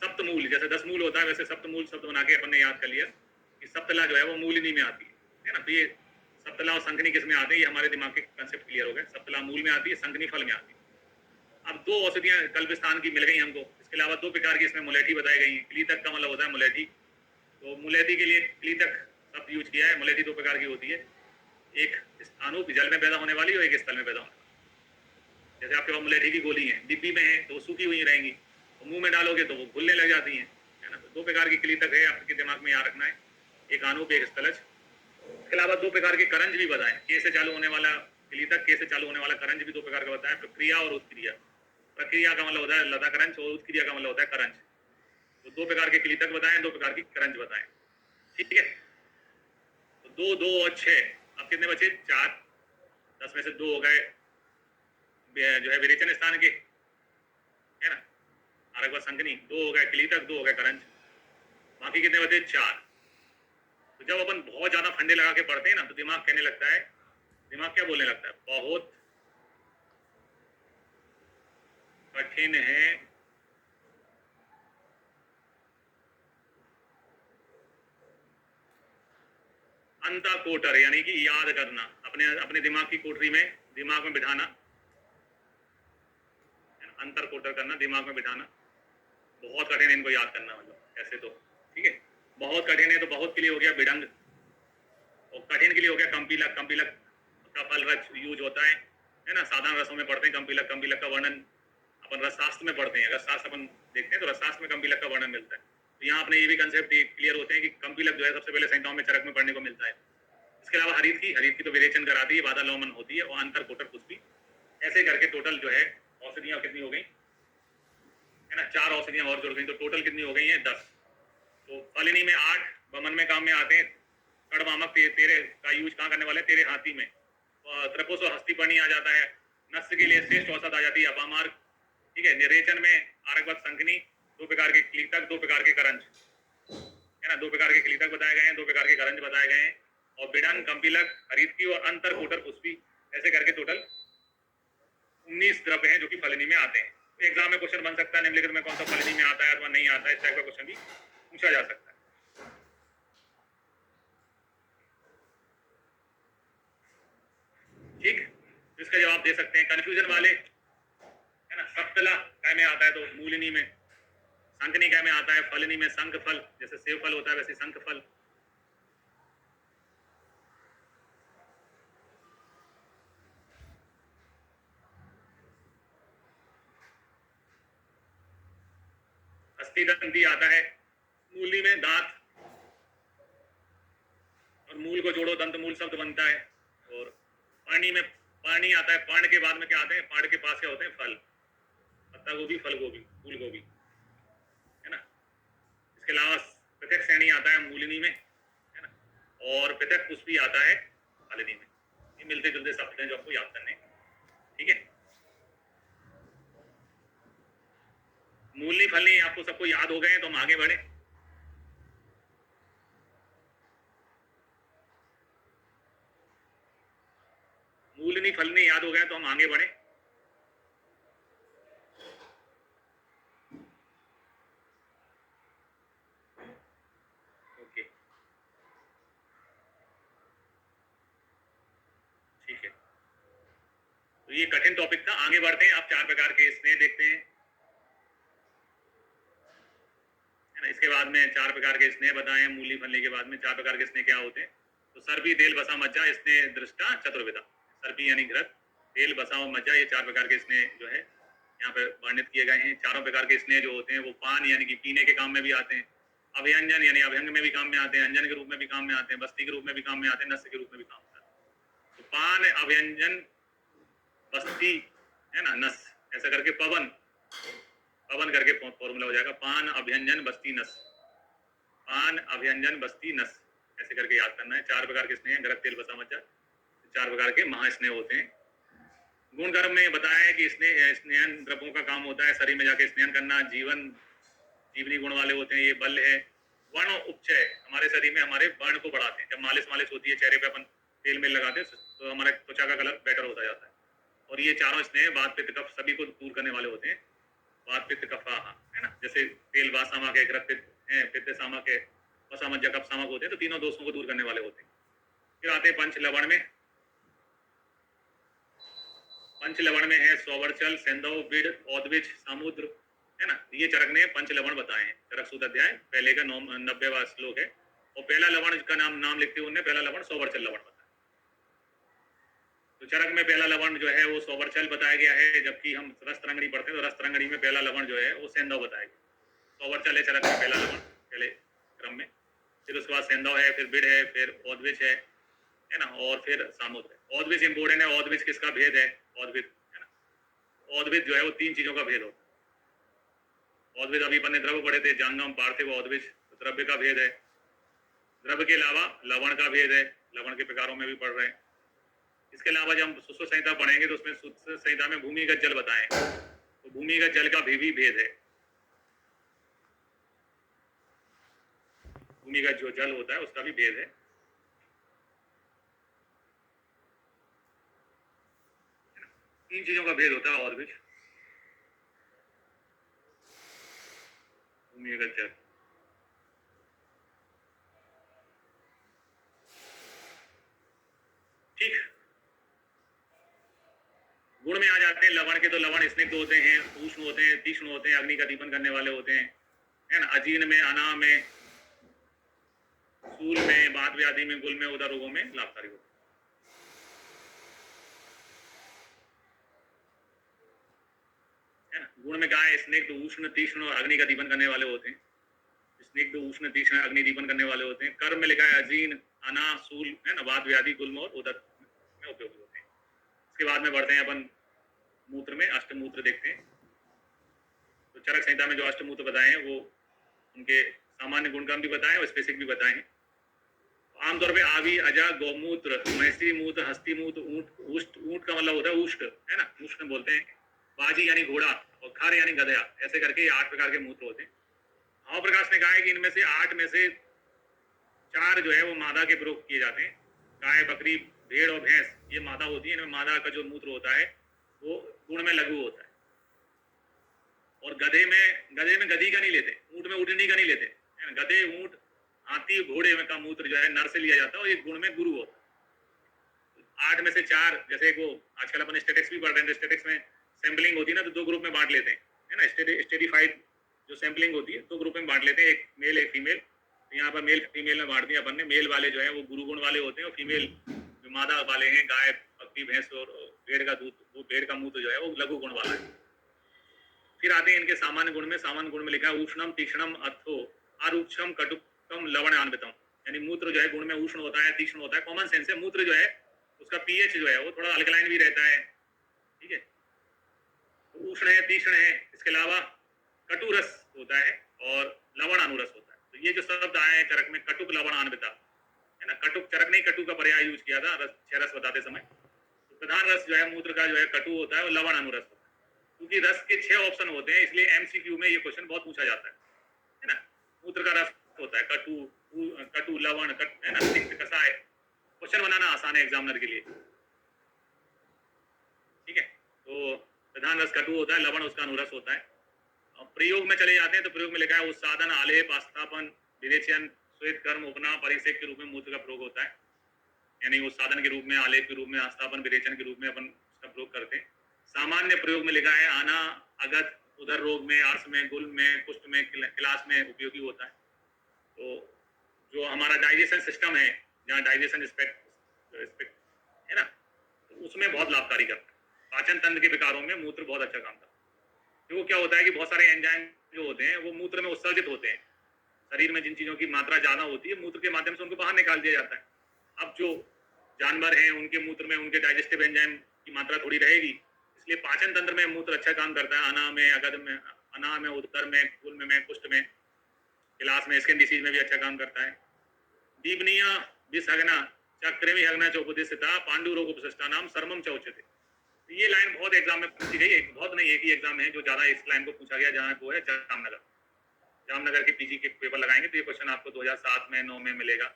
सप्तमूल, जैसे 10 मूल होता है वैसे सप्तमूल शब्द बना के अपन ने याद कर लिया कि सप्तला जो है वो मूलिनी में आती है ना। तो ये सप्तला और संकनी किस में आते हैं, ये हमारे दिमाग के कंसेप्ट क्लियर हो गए। सप्तला मूल में आती है, संकनी फल में आती है। अब 2 औषधियां कल्प स्थान की मिल गई हमको। इसके अलावा 2 प्रकार की इसमें मुलेठी बताई गई है। क्लीतक का मतलब होता है मुलेठी। तो मुलेठी के लिए क्लीतक शब्द यूज किया है। मुलेठी 2 प्रकार की होती है, एक स्थानु जल में पैदा होने वाली और एक स्थल में पैदा होने वाली। जैसे आपके पास मुलेठी की गोली है, डिब्बी में है तो वो सूखी हुई रहेंगी, तो मुंह में डालोगे तो वो घुलने लग जाती हैं, है ना। तो 2 प्रकार की क्लीतक है, आपके दिमाग में याद रखना है, एक आनूप एक स्थलज। इसके अलावा 2 प्रकार के करंज भी बताएं। के से चालू होने वाला क्लीतक, के से चालू होने वाला करंज भी 2 प्रकार का बताया। प्रक्रिया और उत्क्रिया। प्रक्रिया का मतलब होता है लता करंज और उत्क्रिया का मतलब होता है करंज। तो 2 प्रकार के क्लीतक बताएं, 2 प्रकार की करंज बताएं। ठीक है, तो 2 2 और 6, अब कितने बचे? 4। 10 में से 2 हो गए जो है विरेचन स्थान के, है ना, आरगवा संकनी। 2 हो गए क्लीतक, 2 हो गए करंज। बाकी कितने बचे? 4। तो जब अपन बहुत ज्यादा फंडे लगा के पढ़ते हैं ना, तो दिमाग कहने लगता है, दिमाग क्या बोलने लगता है? बहुत कठिन है अंता कोटर, यानी कि याद करना, अपने दिमाग की कोठरी में, दिमाग में बिठाना, अंतर कोटर करना, दिमाग में बिठाना। बहुत कठिन है इनको याद करना, मतलब ऐसे तो ठीक है। बहुत कठिन है तो बहुत के लिए हो गया बिडंग, और कठिन के लिए हो गया कंपीलक। कंपीलक का फल रच यूज होता है ना। साधारण रसों में पढ़ते हैं कंपीलक। कंपीलक का वर्णन अपन रसशास्त्र में पढ़ते हैं। रसशास्त्र अपन देखते हैं तो रसशास्त्र में कंपीलक का वर्णन मिलता है। तो यहाँ अपने ये भी कंसेप्ट क्लियर होते हैं कि कंपिलक जो है सबसे पहले संहिताओं में चरक में पढ़ने को मिलता है। इसके अलावा हरित की तो विरेचन कराती है, बाधा लौमन होती है, और अंतर कोटर पुष्पी, ऐसे करके टोटल जो है औषधियां कितनी हो गई है ना, 4 औषधियां और जुड़ गई, तो टोटल कितनी हो गई है 10। तो फलिनी में 8, वमन में काम में आते हैं, कड़वामक तेरे का यूज कहाँ करने वाले, तेरे हाथी में, त्रिपुष और हस्तिपर्णी आ जाता है, नस्य के लिए श्रेष्ठ औषध आ जाती है अपामार, ठीक है। निरेचन में आरकवत संकनी, 2 प्रकार के क्लीतक, 2 प्रकार के करंज, है ना, 2 प्रकार के क्लीतक बताए गए हैं, 2 प्रकार के करंज बताए गए हैं, और बिडन, कंपिलक, हरितकी और अंतर कोटर पुष्पी, ऐसे करके टोटल 19 द्रव्य हैं जो कि फलिनी में आते हैं। तो एग्जाम में क्वेश्चन बन सकता है निम्नलिखित में कौन सा फलिनी में आता है अथवा नहीं आता है, इस टाइप का क्वेश्चन भी पूछा जा सकता है। ठीक, इसका जवाब दे सकते हैं। कंफ्यूजन वाले, है ना, सप्तला काय में आता है तो मूलिनी में, संकनी काय में आता है, फलिनी में संक फल, जैसे सेव फल होता है वैसे संक फल। अस्थिदंती आता है मूली में, दांत और मूल को जोड़ो दंत मूल शब्द बनता है। और पानी में पानी आता है, पाण के बाद में क्या आते हैं, पाण के पास क्या होते हैं, फल, पत्ता गोभी, फल गोभी, फूल गोभी, है ना। इसके अलावा पृथक श्रेणी आता है मूलिनी में, है ना, और पृथक पुष्पी आता है फलिनी में। ये मिलते जुलते शब्द हैं जो आपको याद करने, ठीक है। मूलनी फलनी आपको सबको याद हो गए, तो हम आगे बढ़े। मूलनी फलनी याद हो गए तो हम आगे बढ़े। ओके, ठीक है, तो ये कठिन टॉपिक था। आगे बढ़ते हैं, आप 4 प्रकार के स्नेह देखते हैं, है ना। इसके बाद में 4 प्रकार के स्नेह बताए, मूली फलनी के बाद में 4 प्रकार के स्नेह क्या होते हैं। तो सर्पी, तेल, बसा, मज्जा, स्नेह दृष्टा चतुर्विधा। सर्पी यानी घृत, तेल, बसा और मज्जा, ये 4 प्रकार के स्नेह जो है यहाँ पे वर्णित किए गए हैं। चारों प्रकार के स्नेह जो होते हैं वो पान यानी कि पीने के काम में भी आते हैं, अभ्यंजन यानी अभ्यंग में भी काम में आते हैं, अंजन के रूप में भी काम में आते हैं, बस्ती के रूप में भी काम में आते हैं, नस्य के रूप में भी काम में आते हैं। तो पान, अभ्यंजन, बस्ती, है ना, नस, ऐसा करके पवन, पवन करके फॉर्मूला हो जाएगा, पान, अभ्यंजन, बस्ती, नस, पान, अभ्यंजन, बस्ती, नस, ऐसे करके याद करना है। 4 प्रकार के स्नेह, घृत, तेल, बसा, मज्जा, 4 प्रकार के महास्नेह होते हैं। गुण कर्म में बताया है कि स्नेहन द्रव्यों का काम होता है शरीर में जाके स्नेहन करना, जीवनी गुण वाले होते हैं, ये बल है। वर्ण उपचय, हमारे शरीर में हमारे वर्ण को बढ़ाते हैं। जब मालिश होती है चेहरे पे, अपन तेल में लगाते हैं तो हमारे त्वचा का कलर बेटर होता जाता है। और ये चारों स्नेह वात, पित्त, कफ सभी को दूर करने वाले होते हैं। वात, पित्त, कफ, है ना, जैसे तेल वात सामक है, घृत पित्त सामक है, वसा, मज्जा, कफ सामक होते हैं, तो तीनों दोषों को दूर करने वाले होते हैं। फिर आते हैं पंच लवण में। पंच लवण में है सौवर्चल, सेंधव, बिड, औद्विज, समुद्र, है ना। ये चरक ने पंच लवण बताए हैं। चरक सूत्र अध्याय पहले का 90वां श्लोक है, और पहला लवण का नाम लिखते हुए उन्होंने पहला लवण सौवर्चल लवण बताया। तो चरक में पहला लवण जो है वो सौवर्चल बताया गया है, जबकि हम रसतरंगणी पढ़ते हैं तो रसतरंगणी में पहला लवण जो है वो सेंधव बताया गया। सौवर्चल है चरक में पहला लवण पहले क्रम में, फिर उसके बाद सेंधव है, फिर बिड है, फिर औद्विज है ना, और फिर सामुद्र है। औद्विज इंपोर्टेंट है। औद्विज किसका भेद है, औद्विज, है ना। औद्विज जो है वो 3 चीजों का भेद होता है। औद्विज अभी अपन ने द्रव्य पढ़े थे, जांगम, पार्थिव, औद्विज, तो द्रव्य का भेद है। द्रव्य के अलावा लवण का भेद है, लवण के प्रकारों में भी पढ़ रहे हैं। इसके अलावा जब हम सुश्रुत संहिता पढ़ेंगे तो उसमें सुश्रुत संहिता में भूमिगत जल बताएं, तो भूमिगत जल का भी भेद है। भूमिगत जो जल होता है उसका भी भेद है। तीन चीजों का भेद होता है, और भी भूमिगत जल। ठीक, गुण में आ जाते हैं लवण के, तो लवण स्निग्ध होते हैं, उष्ण होते हैं, तीक्ष्ण होते हैं, अग्नि का दीपन करने वाले होते हैं, है ना। अजीर्ण में, अना में, सूल में, बात व्याधि में, गुल में, उदर रोगों में लाभकारी होते हैं। है ना। गुण में कहा है स्निग्ध, उष्ण, तीक्ष्ण और अग्नि का दीपन करने वाले होते हैं। स्निग्ध उष्ण तीक्ष्ण अग्निदीपन करने वाले होते हैं। कर्म में लिखा है अजीन अना सूल है ना, वात व्याधि गुल्म और उदर में उपयोगी होते हैं। इसके बाद में बढ़ते हैं अपन मूत्र में, अष्टमूत्र देखते हैं। तो चरक संहिता में जो अष्टमूत्र बताए हैं वो उनके सामान्य गुणक्रम भी बताए और स्पेसिफिक भी बताए हैं। आमतौर पे आवी, अजा, गौमूत्र, मैसी मूत्र, हस्ती मूत्र, ऊंट, उष्ट, ऊंट का मतलब होता है उष्ट है ना, उष्ट बोलते हैं। बाजी यानी घोड़ा और खर यानी गधया, ऐसे करके ये 8 प्रकार के मूत्र होते हैं। भाव प्रकाश ने कहा है कि इनमें से 8 में से 4 जो है वो मादा के प्रयोग किए जाते हैं। गाय, बकरी, भेड़ और भैंस ये मादा होती है। इनमें मादा का जो मूत्र होता है वो गुण में लघु होता है। और गधे में गधी का नहीं लेते, ऊंट में ऊँटनी का नहीं लेते, गधे, ऊंट, हाथी, घोड़े में का मूत्र जो है नर से लिया जाता है और ये गुण में गुरु होता है। 8 में से 4, जैसे वो आजकल अपन स्टेटिक्स भी पढ़ रहे हैं, स्टेटिक्स में सैम्पलिंग होती है ना, तो 2 ग्रुप में बांट लेते हैं है ना। स्टेटिफाइड जो सैम्पलिंग होती है 2 ग्रुप में बांट लेते हैं, एक मेल एक फीमेल। तो यहाँ पर मेल फीमेल में बांट दिया अपन ने। मेल वाले जो है वो गुरु गुण वाले होते हैं और फीमेल जो मादा वाले हैं, गाय, बकरी, भैंस और भेड़ का दूध, वो भेड़ का मूत्र जो है वो लघु गुण वाला है। फिर आते हैं इनके सामान्य गुण में। सामान्य गुण में लिखा है उष्णम तीक्ष्णम अथो आरुक्षम कटुकम लवणान्वितम, यानी मूत्र जो है गुण में उष्ण होता है, तीक्ष्ण होता है। कॉमन सेंस है, मूत्र जो है उसका पीएच जो है वो थोड़ा अल्कलाइन भी रहता है, ठीक है। तो उष्ण है, तीक्ष्ण है। इसके अलावा कटु रस होता है और लवण अनुरस होता है। तो ये जो शब्द आए हैं चरक में, कटुक लवणान्विता है ना, कटुक, चरक नहीं कटु का पर्याय यूज किया था रस, 6 रस बताते समय। तो प्रधान रस जो है मूत्र का जो है कटु होता है और लवण अनुरस होता है। क्योंकि रस के 6 ऑप्शन होते हैं इसलिए एमसीक्यू में ये क्वेश्चन बहुत पूछा जाता है ना। मूत्र का रस होता है कटु, लवण, है ना, तिक्त, कसाय। क्वेश्चन बनाना आसान है एग्जामिनर के लिए, ठीक है। तो प्रधान रस कटु होता है, लवण उसका अनुरस होता है। प्रयोग में चले जाते हैं तो प्रयोग में लिखा है उत्सादन, आलेप, आस्थापन, विरेचन, श्वेत कर्म, उपना, परिसेक के रूप में मूत्र का प्रयोग होता है। यानी उत्सादन के रूप में, आलेप के रूप में, आस्थापन, विरेचन के रूप में अपन उसका प्रयोग करते हैं। सामान्य प्रयोग में लिखा है आना, अगत, उदर रोग में, आर्स में, गुल्म में, कुष्ठ में, क्लास में उपयोगी होता है। तो जो हमारा डाइजेशन सिस्टम है, जहाँ डाइजेशन है ना, तो उसमें बहुत लाभकारी करता है। पाचन तंत्र के विकारों में मूत्र बहुत अच्छा काम करता है। तो क्या होता है कि बहुत सारे एंजाइम जो होते हैं वो मूत्र में उत्सर्जित होते हैं। शरीर में जिन चीजों की मात्रा ज्यादा होती है मूत्र के माध्यम से उनको बाहर निकाल दिया जाता है। अब जो जानवर हैं उनके मूत्र में उनके डाइजेस्टिव एंजाइम की मात्रा थोड़ी रहेगी, इसलिए पाचन तंत्र में मूत्र अच्छा काम करता है। अना में, अगध में, अना में, उदर में, गुल्म में, कुष्ठ में, गिलास में, स्किन डिसीज में भी अच्छा काम करता है। दीपनीय विसहगना चक्रमी हगना चौपदिस्थिता पांडु रोग उपशिष्टा नाम सर्मम चौचते। ये लाइन बहुत एग्जाम में पूछी गई है, बहुत नहीं, एक ही एग्जाम है जो ज्यादा इस लाइन को पूछा गया, जहाँ वो है जामनगर के पीजी के पेपर लगाएंगे तो ये क्वेश्चन आपको 2007 में 9 में मिलेगा।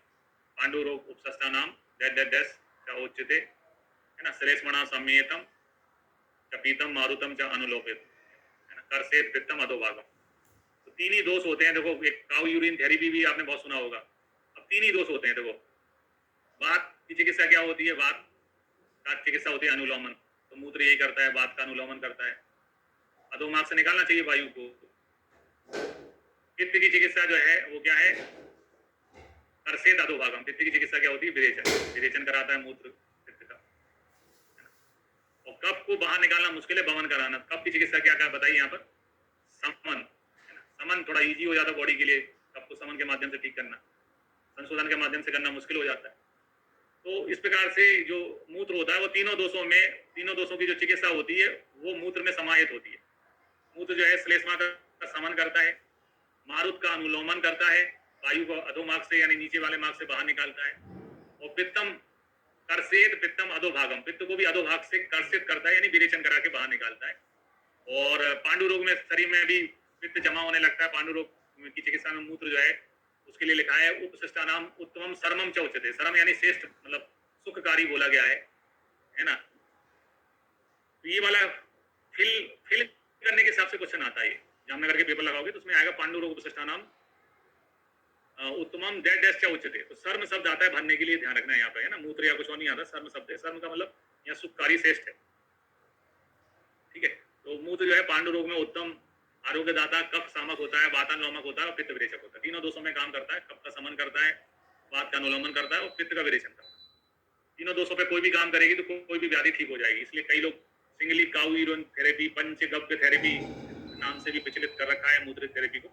पांडु रोग उपसस्ता नाम उच्चते है ना, श्लेष्मणा सम्मेतम चपीतम मारुतम च अनुलोपित है ना, करसे पित्तम अधोभागम। तो 3 ही दोष होते हैं। देखो, एक काउ यूरिन थेरेपी भी आपने बहुत सुना होगा। अब 3 ही दोष होते हैं। देखो, वात की चिकित्सा क्या होती है? वात का चिकित्सा होती है अनुलोमन, तो मूत्र यही करता है, वात का अनुलोमन करता है। अधोमाग से निकालना चाहिए वायु को। पित्त की चिकित्सा जो है वो क्या है? करसेत अधोभागम। पित्त की चिकित्सा क्या होती है? विरेचन। विरेचन कराता है मूत्र पित्त का। और कफ को बाहर निकालना मुश्किल है, बमन कराना। कफ की चिकित्सा क्या क्या बताइए यहाँ पर? समन है ना, समन थोड़ा इजी हो जाता है बॉडी के लिए। कफ को समन के माध्यम से ठीक करना, संशोधन के माध्यम से करना मुश्किल हो जाता है। तो इस प्रकार से जो मूत्र होता है वो तीनों दोषों की जो चिकित्सा होती है वो मूत्र में समाहित होती है। मूत्र जो है श्लेष्मा का समन करता है, मारुत का अनुलोमन करता है, वायु को अधोमार्ग से यानी नीचे वाले मार्ग से बाहर निकालता है। और पित्तम कर्षेत पित्तम अधोभागम, पित्त को भी अधोभाग से कर्षित करता है यानी विरेचन करा के बाहर निकालता है। और पांडु रोग में शरीर में भी पित्त जमा होने लगता है। पांडु रोग की चिकित्सा में मूत्र जो है उसके लिए लिखा है उपशिष्टा नाम उत्तमम सर्मम च उच्यते। सर्म यानी श्रेष्ठ, मतलब सुखकारी बोला गया है ना। तो ये वाला फिल करने के हिसाब से क्वेश्चन आता है। जामनगर के पेपर लगाओगे तो उसमें आएगा पांडु रोग उपशिष्टा नाम उत्तमम डैश च उच्यते। तो सर्म शब्द आता है भरने के लिए, ध्यान रखना है यहाँ पे, है ना। मूत्र या कुछ और नहीं आता, सर्म शब्द है। सर्म का मतलब यहाँ सुखकारी श्रेष्ठ है, ठीक है। तो मूत्र जो है पांडु रोग में उत्तम आरोग्यदाता, कफ सामक होता है, वातानुलोमक होता है और पित्त विरेचक होता है। तीनों दोषों में काम करता है। कफ का समन करता है, वात का अनुलोमन करता है और पित्त का विरेचन करता है। तीनों दोषों पे कोई भी काम करेगी तो कोई भी व्याधि ठीक हो जाएगी। इसलिए कई लोग सिंगली काउ यूरिन थेरेपी, पंचगव्य थेरेपी नाम से भी प्रचलित कर रखा है मूत्र थेरेपी को।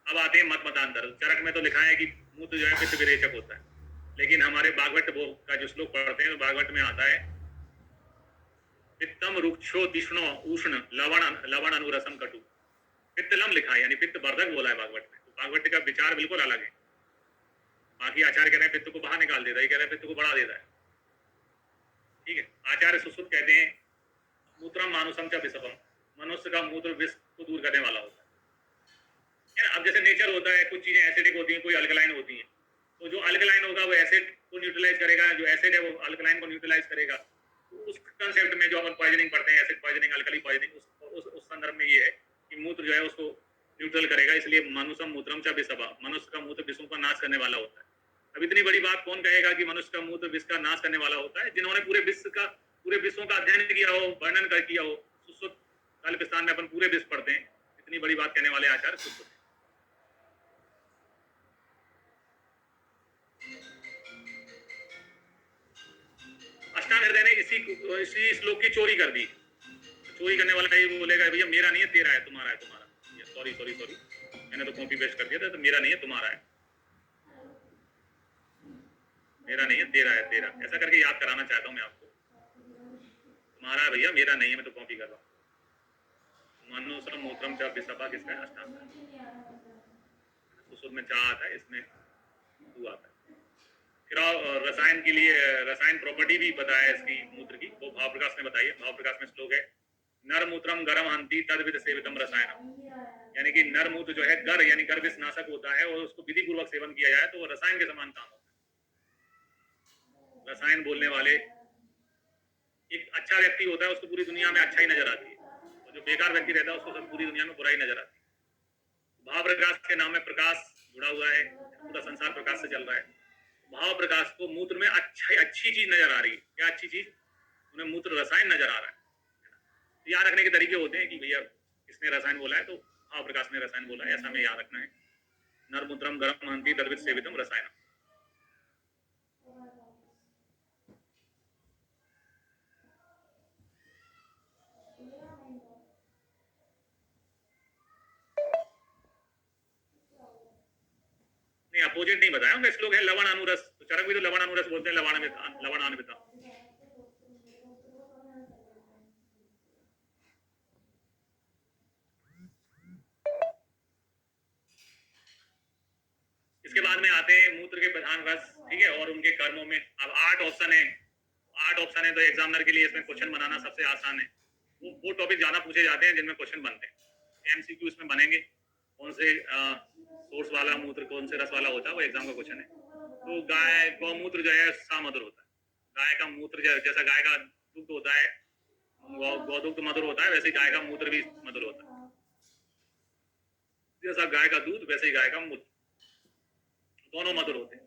अब आते हैं मत मतांतर। चरक में तो लिखा है कि मूत्र जो है पित्त विरेचक होता है, लेकिन हमारे भागवत का जो श्लोक पढ़ते हैं तो भागवत में आता है पित्तम रुक्षो तीक्ष्णो उष्ण लवण लवण अनुरसम कटु। पित्तलम लिखा है, यानी पित्त वर्धक बोला है भागवत में। तो भागवत का विचार बिल्कुल अलग है। बाकी आचार्य कह रहे हैं पित्त को बाहर निकाल देता है, कह रहे हैं पित्त को बढ़ा देता है। ठीक है। आचार्य सुश्रुत कहते हैं मूत्रम मानुषम च विषपम, मनुष्य का मूत्र विष को दूर करने वाला होता है। अब जैसे नेचर होता है, कुछ चीजें एसिडिक होती हैं, कोई अल्कलाइन होती हैं, तो जो अल्कलाइन होगा वो एसिड को न्यूट्रलाइज करेगा, जो एसिड है वो अल्कलाइन को न्यूट्रलाइज करेगा। तो उस कंसेप्ट में जो अपन पॉइजनिंग पढ़ते हैं, एसिड पॉइजनिंग, अल्कली पॉइजनिंग, उस संदर्भ में ये है कि मूत्र जो है उसको न्यूट्रल करेगा। इसलिए मनुष्यम मूत्रम च विषपम, मनुष्य का मूत्र विषों का नाश करने वाला होता है। अब इतनी बड़ी बात कौन कहेगा कि मनुष्य का मूत्र विष का नाश करने वाला होता है? जिन्होंने पूरे विश्व का अध्ययन किया हो, वर्णन कर किया हो। सुश्रुत कल्पस्थान में अपन पूरे विश्व पढ़ते हैं। इतनी बड़ी बात कहने वाले आचार्य सुश्रुत। अष्टांग हृदय ने इसी श्लोक की चोरी कर दी। चोरी करने वाला ये बोलेगा भैया मेरा नहीं है, तेरा है, तुम्हारा है, तुम्हारा। सॉरी सॉरी सॉरी, मैंने तो कॉपी पेस्ट कर दिया था। तो मेरा नहीं है, तुम्हारा है, मेरा नहीं है, तेरा है, तेरा। ऐसा करके याद कराना चाहता हूँ मैं आपको। तुम्हारा है भैया, मेरा नहीं है, मैं तो कॉपी कर रहा हूँ। मनुष्य मूत्रम च विषपा किसका है? अष्टांग। सुश्रुत में चा आता है, इसमें तू आता है। फिर रसायन के लिए रसायन प्रॉपर्टी भी बताया इसकी मूत्र की, वो भाव प्रकाश ने बताई है। भाव प्रकाश में श्लोक है नर मूत्रम गरम हंति तद्विद सेवितम रसायनम, यानी कि नर मूत्र जो है गर यानी गर्भ नाशक होता है, और उसको विधि पूर्वक सेवन किया जाए तो वो रसायन के समान काम होता है। रसायन बोलने वाले एक अच्छा व्यक्ति होता है, उसको पूरी दुनिया में अच्छाई नजर आती है, और जो बेकार व्यक्ति रहता है उसको सब पूरी दुनिया में बुराई नजर आती है। भाव प्रकाश के नाम में प्रकाश जुड़ा हुआ है, पूरा संसार प्रकाश से चल रहा है। भाव प्रकाश को मूत्र में अच्छी चीज नजर आ रही है। क्या अच्छी चीज? उन्हें मूत्र रसायन नजर आ रहा है। याद रखने के तरीके होते हैं कि भैया किसने रसायन बोला है, तो भाव प्रकाश ने रसायन बोला है, ऐसा हमें याद रखना है। नरमूत्रम गरम हंति तद्विद सेवितम रसायनम। नहीं, अपोजिट नहीं बताया उनका श्लोक है लवण अनुरस। तो चरक भी तो लवण अनुरस बोलते हैं, लवण अनुपिता। इसके बाद में आते हैं मूत्र के प्रधान रस, ठीक है, और उनके कर्मों में। अब 8 ऑप्शन है, 8 ऑप्शन है, तो एग्जामिनर के लिए इसमें क्वेश्चन बनाना सबसे आसान है। वो टॉपिक ज्यादा पूछे जाते हैं जिनमें क्वेश्चन बनते हैं। एमसीक्यू इसमें बनेंगे, कौन से सोर्स वाला मूत्र कौन से रस वाला होता है, वो एग्जाम का क्वेश्चन है। तो गाय गौमूत्र जो है सामधुर होता है। गाय का मूत्र जैसा गाय का दुग्ध होता है, गौदुग्ध मधुर होता है, वैसे गाय का मूत्र भी मधुर होता है। जैसा गाय का दूध वैसे ही गाय का मूत्र, दोनों मधुर होते हैं।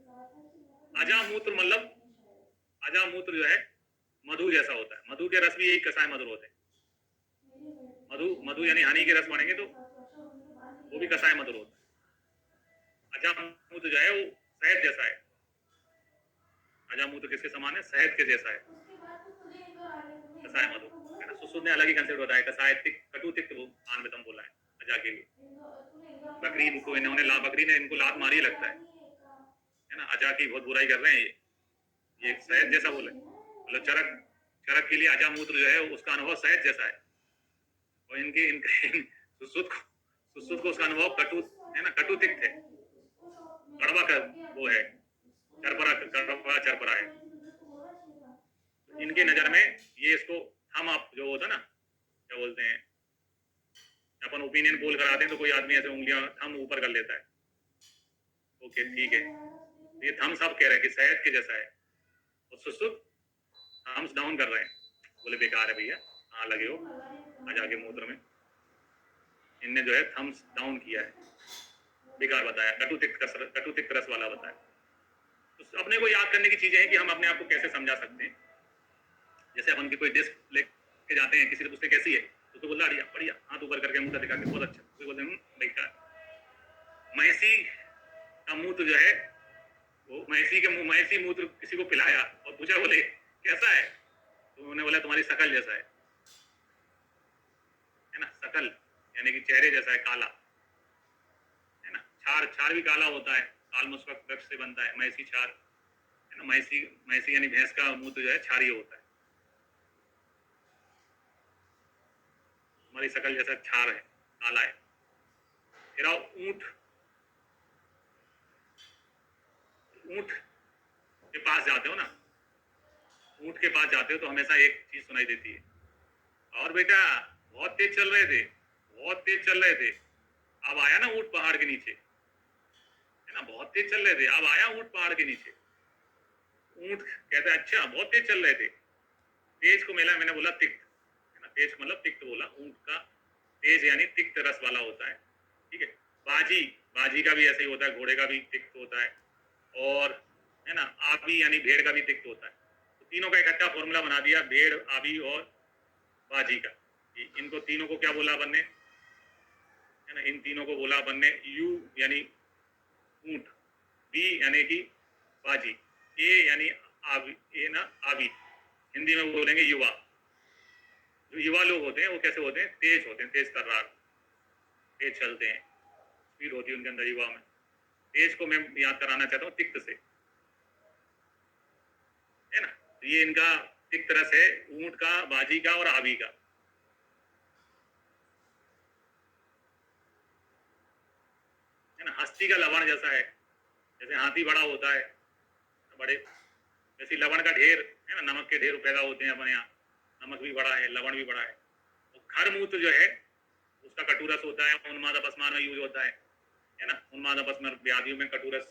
अजा मूत्र मतलब अजा मूत्र जो है मधु जैसा होता है। मधु के रस भी यही कसाय मधुर होते हैं। मधु यानी हनी के रस मानेंगे तो वो भी कसाय मधुर होता है। अजा मूत्र जो है वो शहद जैसा है। अजा मूत्र किसके समान है? शहद के जैसा है, कसाय मधुर है ना। सुश्रुत ने अलग ही कंसेप्ट बताया, कसाय तिक्त कटु तिक्त वो आनवितम बोला है अजा के लिए। बकरी को इन्होंने बकरी ने इनको लात मारी लगता है ना। अजा की बहुत बुराई कर रहे हैं ये शहद जैसा बोले। मतलब चरक के लिए अजा मूत्र जो है उसका अनुभव शहद जैसा है, और इनके सुश्रुत को उसका अनुभव कटु है ना, कटु तिक्त है, कड़वा का वो है, चरपरा है। इनके नजर में ये इसको हम आप जो होता ना, क्या बोलते हैं, अपन ओपिनियन पोल कराते हैं तो कोई आदमी ऐसे उंगलियां थम ऊपर कर लेता है, ओके ठीक है, ये थम सब कह रहे हैं कि शहद के जैसा है, और सुश्रुत थम्स डाउन कर रहे हैं, बोले बेकार है भैया, हाँ लगे हो आज आगे मूत्र में। इनने जो है थम्स डाउन किया है, बेकार बताया, कटु तिक्त रस वाला बताया। तो अपने को याद करने की चीजें हैं कि हम अपने आप को कैसे समझा सकते हैं। जैसे अपन की कोई डिश लेके जाते हैं, किसी से पूछते कैसी है, तो बोला बढ़िया, हाथ ऊपर करके मुंह दिखा के बहुत अच्छा, कोई बोलते हैं बेकार। महिषी का मूत्र जो है वो महिषी मूत्र किसी को पिलाया और पूछा बोले कैसा है, तो उन्होंने बोला तुम्हारी शकल जैसा है ना। शकल यानी कि चेहरे जैसा है, काला है ना। छार, छार भी काला होता है, कालमुस्क वृक्ष से बनता है, मैसी छार है ना, मैसी मैसी यानी भैंस का मूत्र जो है क्षारीय होता है, हमारी शकल जैसा छार है, काला है। फिर आओ ऊंट, ऊंट के पास जाते हो ना, ऊंट के पास जाते हो तो हमेशा एक चीज सुनाई देती है, और बेटा बहुत तेज चल रहे थे, बहुत तेज चल रहे थे, अब आया ना ऊंट पहाड़ के नीचे, है ना, बहुत तेज चल रहे थे, अब आया ऊंट पहाड़ के नीचे। ऊंट कहता है अच्छा बहुत तेज चल रहे थे, तेज को मिला, मैंने बोला तिक्त, है ना, तेज मतलब तिक्त बोला, ऊंट का तेज यानी तिक्त रस वाला होता है, ठीक है। बाजी, बाजी का भी ऐसे ही होता है, घोड़े का भी तिक्त होता है, और है ना आबी यानी भेड़ का भी तिक्त होता है। तो तीनों का इकट्ठा फॉर्मूला बना दिया, भेड़, आबी और बाजी का। इनको तीनों को क्या बोला अपन ने, है ना, इन तीनों को बोला अपन ने यू यानी ऊंट, बी यानी कि बाजी, ए यानी आबी, ए ना आबी, हिंदी में बोलेंगे युवा। जो युवा लोग होते हैं वो कैसे होते हैं, तेज होते हैं, तेज तर्रार, तेज चलते हैं, स्पीड होती है उनके अंदर युवा में। तेज को मैं याद कराना चाहता हूँ तिक्त से, है ना, तो ये इनका तिक्त रस है, ऊंट का, बाजी का और आबी का, है ना। हस्ती का लवण जैसा है, जैसे हाथी बड़ा होता है, बड़े जैसे लवण का ढेर है ना, नमक के ढेर पैदा होते हैं अपने यहाँ, नमक भी बड़ा है, लवण भी बड़ा है। तो खरमूत्र जो है उसका कटुरस होता है, उन्माद अपस्मार में यूज होता है ना, उन्माद अपस्मार व्याधियों में कटुरस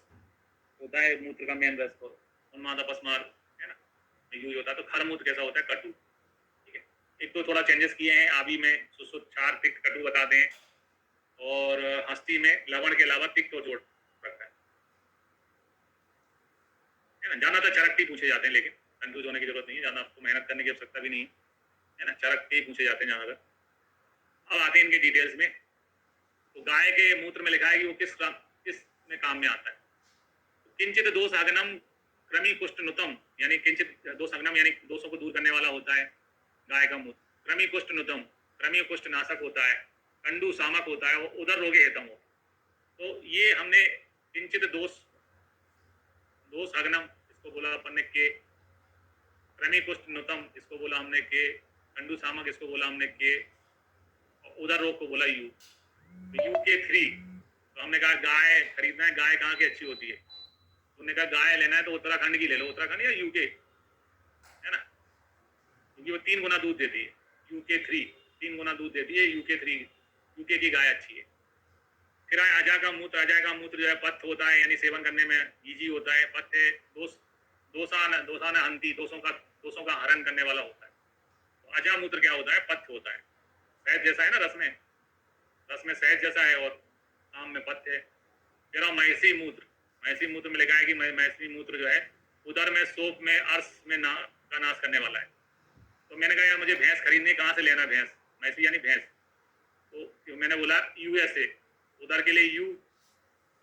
होता है मूत्र का मेन रस, को उन्माद अपस्मार है ना यूज होता है। तो खरमूत्र कैसा होता है, कटु, ठीक है। एक तो थोड़ा चेंजेस किए हैं, आबी में सुसुत, क्षार, तिक्त, कटु बताते हैं, और हस्ती में लवण के अलावा तिक्त को जोड़ रखता है ना। ज्यादातर चरकती पूछे जाते हैं, लेकिन कंफ्यूज होने की जरूरत नहीं है, ज्यादा आपको मेहनत करने की आवश्यकता भी नहीं है ना, चरकती पूछे जाते हैं ज्यादातर। अब आते हैं इनके डिटेल्स में। तो गाय के मूत्र में लिखा है कि वो किस में काम में आता है। तो किंचित दोष अग्नम क्रमी कुष्ठ नुतम, यानी किंचित दोष अग्नम यानी दोषों को दूर करने वाला होता है गाय का मूत्र। क्रमी कुष्ठ नुतम, क्रमी कुष्ठ नाशक होता है, कंडू सामक होता है, उदर रोगे हेतम हो। तो ये हमने किंचित दोष, दोष अग्नम इसको बोला अपन ने के, क्रमी कुष्ठ नुतम इसको बोला हमने के, कंडू सामक इसको बोला हमने के, उदर रोग को बोला यू। तो यू के 3। तो हमने कहा गाय खरीदना है, गाय कहाँ की अच्छी होती है, तुमने कहा गाय लेना है तो उत्तराखंड की ले लो, उत्तराखंड या यूके, है ना, क्योंकि वो 3 गुना दूध देती है, यूके 3 3 गुना दूध देती है, यूके 3, यूके की गाय अच्छी है। फिर अजा का मूत्र, अजा का मूत्र जो है पथ होता है, यानी सेवन करने में इजी होता है, पथ है, दोषान हंती, दोषों का हरण करने वाला होता है। तो अजा मूत्र क्या होता है, पथ होता है, शहद जैसा है ना, रस में शहद जैसा है, और आम में पथ है। फिर मैसी मूत्र, मैसी मूत्र में लिखा है कि मैसी मूत्र जो है उदर में, सोप में, अर्श में का नाश करने वाला है। तो मैंने कहा यार मुझे भैंस खरीदनी, कहाँ से लेना भैंस, मैसी यानी भैंस। तो मैंने बोला यूएसए, उदर के लिए यू,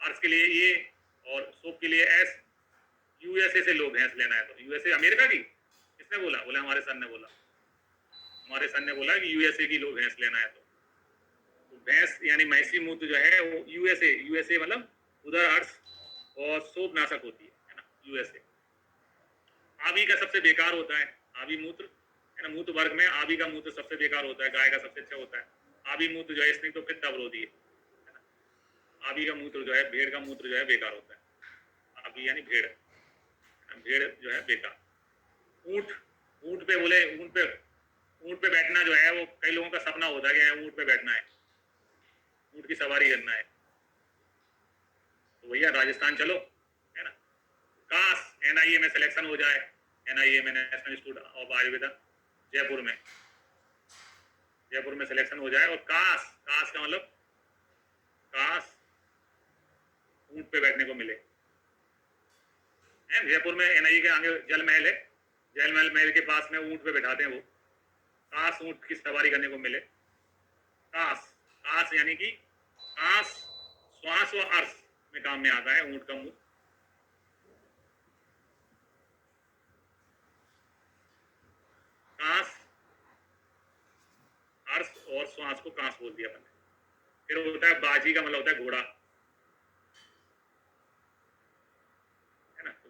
अर्श के लिए ए, और सोप के लिए एस, यूएसए से लो भैंस लेना है। तो यूएसए अमेरिका की, किसने बोला, बोला हमारे सर ने बोला, हमारे सर ने बोला कि यूएसए की लो भैंस लेना है। तो भैंस यानी मैसी मूत्र जो है वो यूएसए मतलब उधर अर्श और सोप नाशक होती है ना, यूएसए। आबी का सबसे बेकार होता है आबी मूत्र, है ना, मूत्र वर्ग में आबी का मूत्र सबसे बेकार होता है, गाय का सबसे अच्छा होता है। आबी मूत्र जो है इसमें तो पित्त अवरोधी है ना, आबी का मूत्र जो है, भेड़ का मूत्र जो है बेकार होता है, आबी यानी भेड़, भेड़ जो है बेकार। ऊंट, ऊंट पे बोले, ऊंट पे बैठना जो है वो कई लोगों का सपना होता है कि ऊंट पे बैठना है, ऊंट की सवारी करना है। तो भैया राजस्थान चलो, है ना, काश एनआईए में सिलेक्शन हो जाए, एनआईए में, national institute of Ayurveda, Jaipur में सिलेक्शन हो जाए, और काश, काश का मतलब काश ऊंट पे बैठने को मिले। जयपुर में एनआईए के आगे जल महल है, जल महल के पास में ऊंट पे बैठाते हैं वो, काश ऊंट की सवारी करने को मिले। काश, काश यानी कि काश श्वास व अर्श में काम में आता है ऊंट का मूत्र। काश, अर्श और श्वास को काश बोल दिया मैंने। फिर होता है बाजी का मतलब होता है घोड़ा,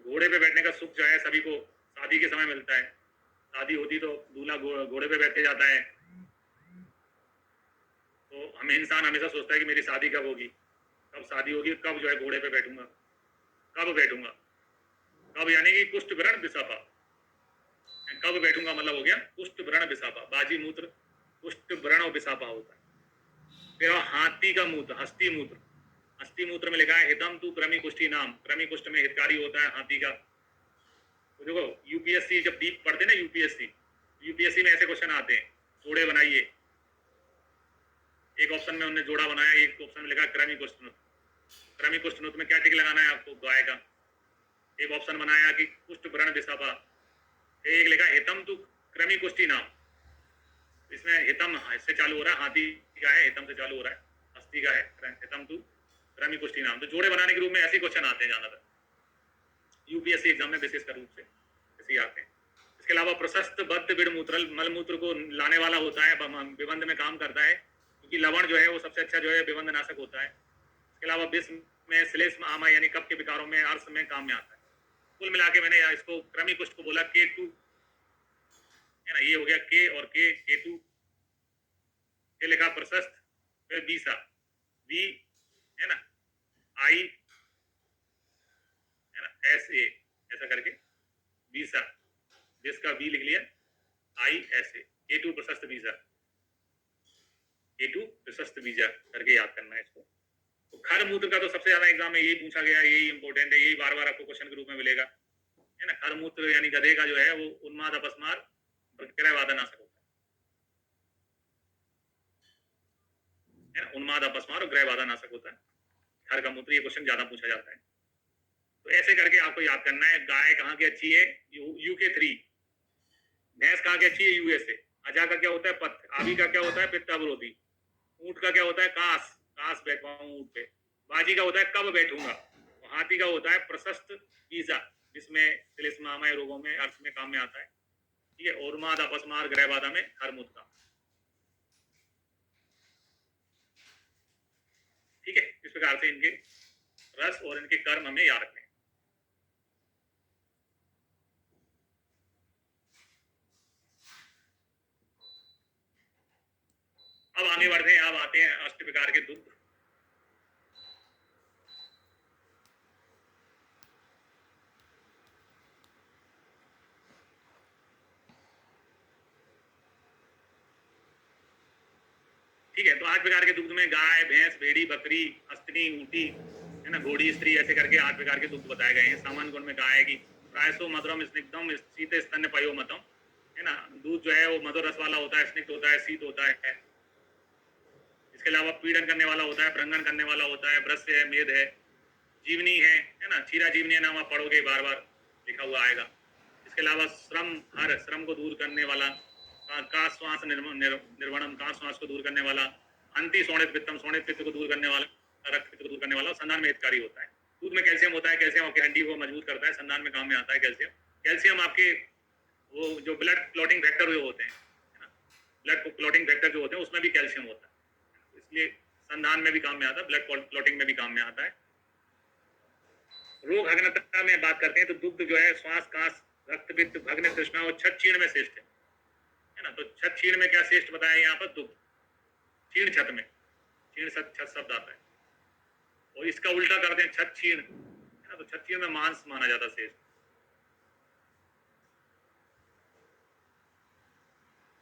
घोड़े पे बैठने का सुख जो है सभी को शादी के समय मिलता है। शादी होती तो दूल्हा घोड़े पे बैठ के जाता है। तो हमें इंसान हमेशा सोचता है कि मेरी शादी कब होगी, कब शादी होगी, कब जो है घोड़े पे बैठूंगा, कब बैठूंगा, कब यानी कि कुष्ठ व्रण बिसापा, कब बैठूंगा मतलब हो गया कुष्ठ व्रण बिसापा, बाजी मूत्र कुष्ठ व्रण और बिसापा होता है। फिर हाथी का मूत्र, हस्ती मूत्र, हस्ती मूत्र में लिखा है हितम तू क्रमी कुष्ठी नाम, क्रमी कुष्ठ में हितकारी होता है हाथी का। तो देखो यूपीएससी जब डीप पढ़ते ना, यूपीएससी में ऐसे क्वेश्चन आते हैं, जोड़े बनाइए। एक ऑप्शन में उन्होंने जोड़ा बनाया, एक ऑप्शन में लिखा क्रमी कुष्ठनुत। क्रमी कुष्ठनुत में क्या टिक लगाना है आपको, गाय का। एक ऑप्शन बनाया कि कुष्ठ व्रण बिसापा, एक लिखा हितम तू क्रमी कुष्ठी नाम, इसमें हितम इससे चालू हो रहा है, हाथी का है, हितम से चालू हो रहा है, हस्ती का है, हितम तू क्रमी कुष्ठी नाम। तो जोड़े बनाने के रूप में ऐसे क्वेश्चन आते हैं ज्यादातर यूपीएससी एग्जाम में, विशेष रूप से ऐसे आते हैं। इसके अलावा प्रशस्त बद्ध बिड़ मूत्र, मलमूत्र को लाने वाला होता है, विबंध में काम करता है, क्योंकि लवण जो है वो सबसे अच्छा जो है विबंध नाशक होता है। इसके अलावा विष में, श्लेष्म आमा यानी कफ के विकारों में, अर्श में काम में आता है। कुल मिला के मैंने इसको क्रमी कुष्ठ को बोला K2 है ना, ये हो गया के और K2 के लिखा प्रशस्त, फिर बीसा बी है ना, आई है ना, SA ऐसा करके बीसा, जिसका बी लिख लिया, ISA, K2 प्रशस्त बीजा, K2 प्रशस्त बीजा करके याद करना है इसको। तो खर मूत्र का तो सबसे ज्यादा एग्जाम में यही पूछा गया, यही इंपॉर्टेंट है, यही बार बार आपको क्वेश्चन के रूप में मिलेगा, है ना। खर मूत्र यानी गधे का जो है वो उन्माद अपस्मार क्रयवादन नाशक होता है ना, उन्माद अपस्मार और ग्रहवादन नाशक होता है खर का मूत्र, ये क्वेश्चन ज्यादा पूछा जाता है। तो ऐसे करके आपको याद करना है। गाय कहाँ की अच्छी है, UK3, भैंस कहाँ की अच्छी है, USA, अजा का क्या होता है पथ, आबी का क्या होता है पित्त अवरोधी, ऊंट का क्या होता है कास बैठवाऊं ऊंट पे, बाजी का होता है कब बैठूंगा, हाथी का होता है प्रशस्त बीजा, जिसमें तिलिस्मामय रोगों में, अर्थ में काम में आता है, ठीक है। और माद अपस्मार ग्रहबाधा में हरमुद का, ठीक है। इस प्रकार से इनके रस और इनके कर्म हमें याद रखने। अब आगे बढ़ते हैं, अब आते हैं अष्ट प्रकार के दुग्ध। ठीक है, तो 8 प्रकार के दुग्ध में गाय, भैंस, भेड़ी, बकरी, हस्तनी, ऊटी है ना, घोड़ी, स्त्री, ऐसे करके 8 प्रकार के दुग्ध बताए गए हैं। सामान्य गुण में गाय की प्रायसो मधुरम स्निग्धम शीत स्तन्य पयो मतम, है ना, दूध जो है वो मधुर रस वाला होता है, स्निग्ध होता है, शीत होता है। इसके अलावा पीड़न करने वाला होता है, भ्रंगन करने वाला होता है, ब्रस्य है, मेद है, जीवनी है ना, क्षीरा जीवनी है नाम आप पढ़ोगे बार बार लिखा हुआ आएगा। इसके अलावा श्रम, हर श्रम को दूर करने वाला, का श्वास निर्वणम, का श्वास को दूर करने वाला, अंति सोणित पित्तम, सोणित पित्त को दूर करने वाला, रक्त पित्त को दूर करने वाला, संधान में हितकारी होता है। दूध में कैल्शियम होता है, कैल्शियम आपकी हड्डी को मजबूत करता है, संधान में काम में आता है कैल्शियम। कैल्शियम आपके वो जो ब्लड क्लॉटिंग फैक्टर जो होते हैं, है ना, ब्लड क्लॉटिंग फैक्टर जो होते हैं उसमें भी कैल्शियम होता है, इसलिए संधान में भी काम में आता है, ब्लड क्लॉटिंग में भी काम में आता है। रोग हग्नता में बात करते हैं तो दुग्ध जो है श्वास, कास, रक्त पित्त, भग्न, तृष्णा और छठ क्षीण में श्रेष्ठ है ना। तो छठ क्षीण में क्या श्रेष्ठ बताया यहाँ पर, दुग्ध। क्षीण छत में, क्षीण छत शब्द आता है, और इसका उल्टा करते हैं छत क्षीण, है ना, तो छत क्षीण में मांस माना जाता श्रेष्ठ,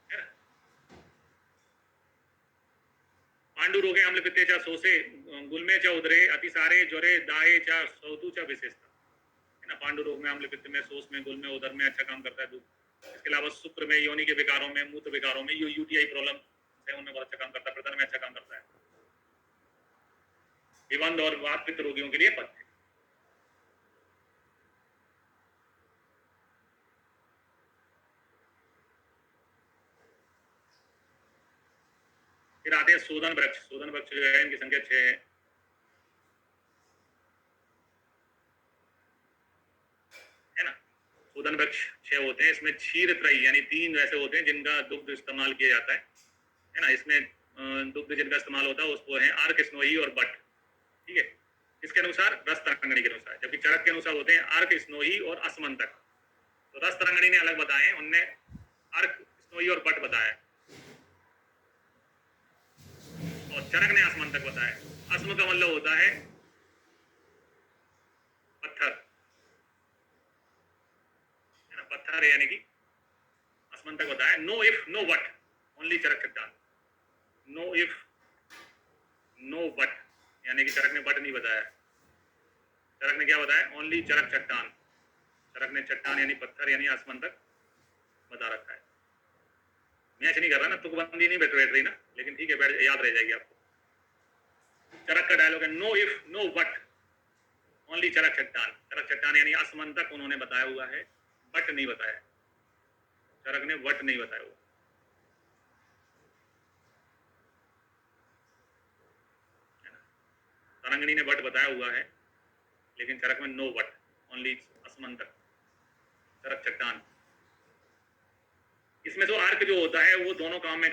है ना। पांडु रोगे अम्ल पित्ते चा सोसे, गुलमे चा उदरे, अतिसारे ज्वरे दाहे चा सौतु चा विशेषता, है ना। पांडु रोग में, अम्ल पित्त में, सोस में, गुल में, उदर में अच्छा काम करता है दूध। इसके अलावा शुक्र में, योनि के विकारों में, मूत्र विकारों में, UTI प्रॉब्लम है उनमें बहुत अच्छा काम करता है, प्रदन में अच्छा काम करता है। विबंध और वात पित्त रोगियों के लिए पथ्य। फिर आते हैं शोधन वृक्ष। शोधन वृक्ष जो है इनकी संख्या 6 है ना। शोधन वृक्ष 6 होते हैं, इसमें क्षीर त्रयी यानी 3 वैसे होते हैं जिनका दुग्ध इस्तेमाल किया जाता है ना। इसमें दुग्ध जिनका इस्तेमाल होता है उसको है आर्क, स्नोई और बट, ठीक है। इसके अनुसार रस तरंगणी के अनुसार, जबकि चरक के अनुसार होते हैं अर्क, स्नोई और असमंतक। तो रस तरंगणी ने अलग बताए, उनने अर्क, स्नोई और बट बताया, और चरक ने असमंतक बताया। असम का मतलब होता है पत्थर, है ना, पत्थर यानी कि असमंतक बताया। No if no but, only Charak चट्टान। नो इफ नो बट यानी कि चरक ने बट नहीं बताया। चरक ने क्या बताया? ओनली चरक चट्टान। चरक ने चट्टान यानी पत्थर यानी असमंतक बता रखा है। मैच नहीं कर रहा ना, तुकबंदी नहीं बैठ रही ना, लेकिन ठीक है, याद रह जाएगी आपको। चरक का डायलॉग है no if no but, only Charak चट्टान। चरक चट्टान यानी असमंतक उन्होंने बताया हुआ है, बट नहीं बताया। चरक ने बट नहीं बताया हुआ। तरंगणी ने बट बताया हुआ है, लेकिन चरक में नो बट, ओनली असमंतक, चरक चट्टान। इसमें जो आर्क जो होता है वो दोनों काम में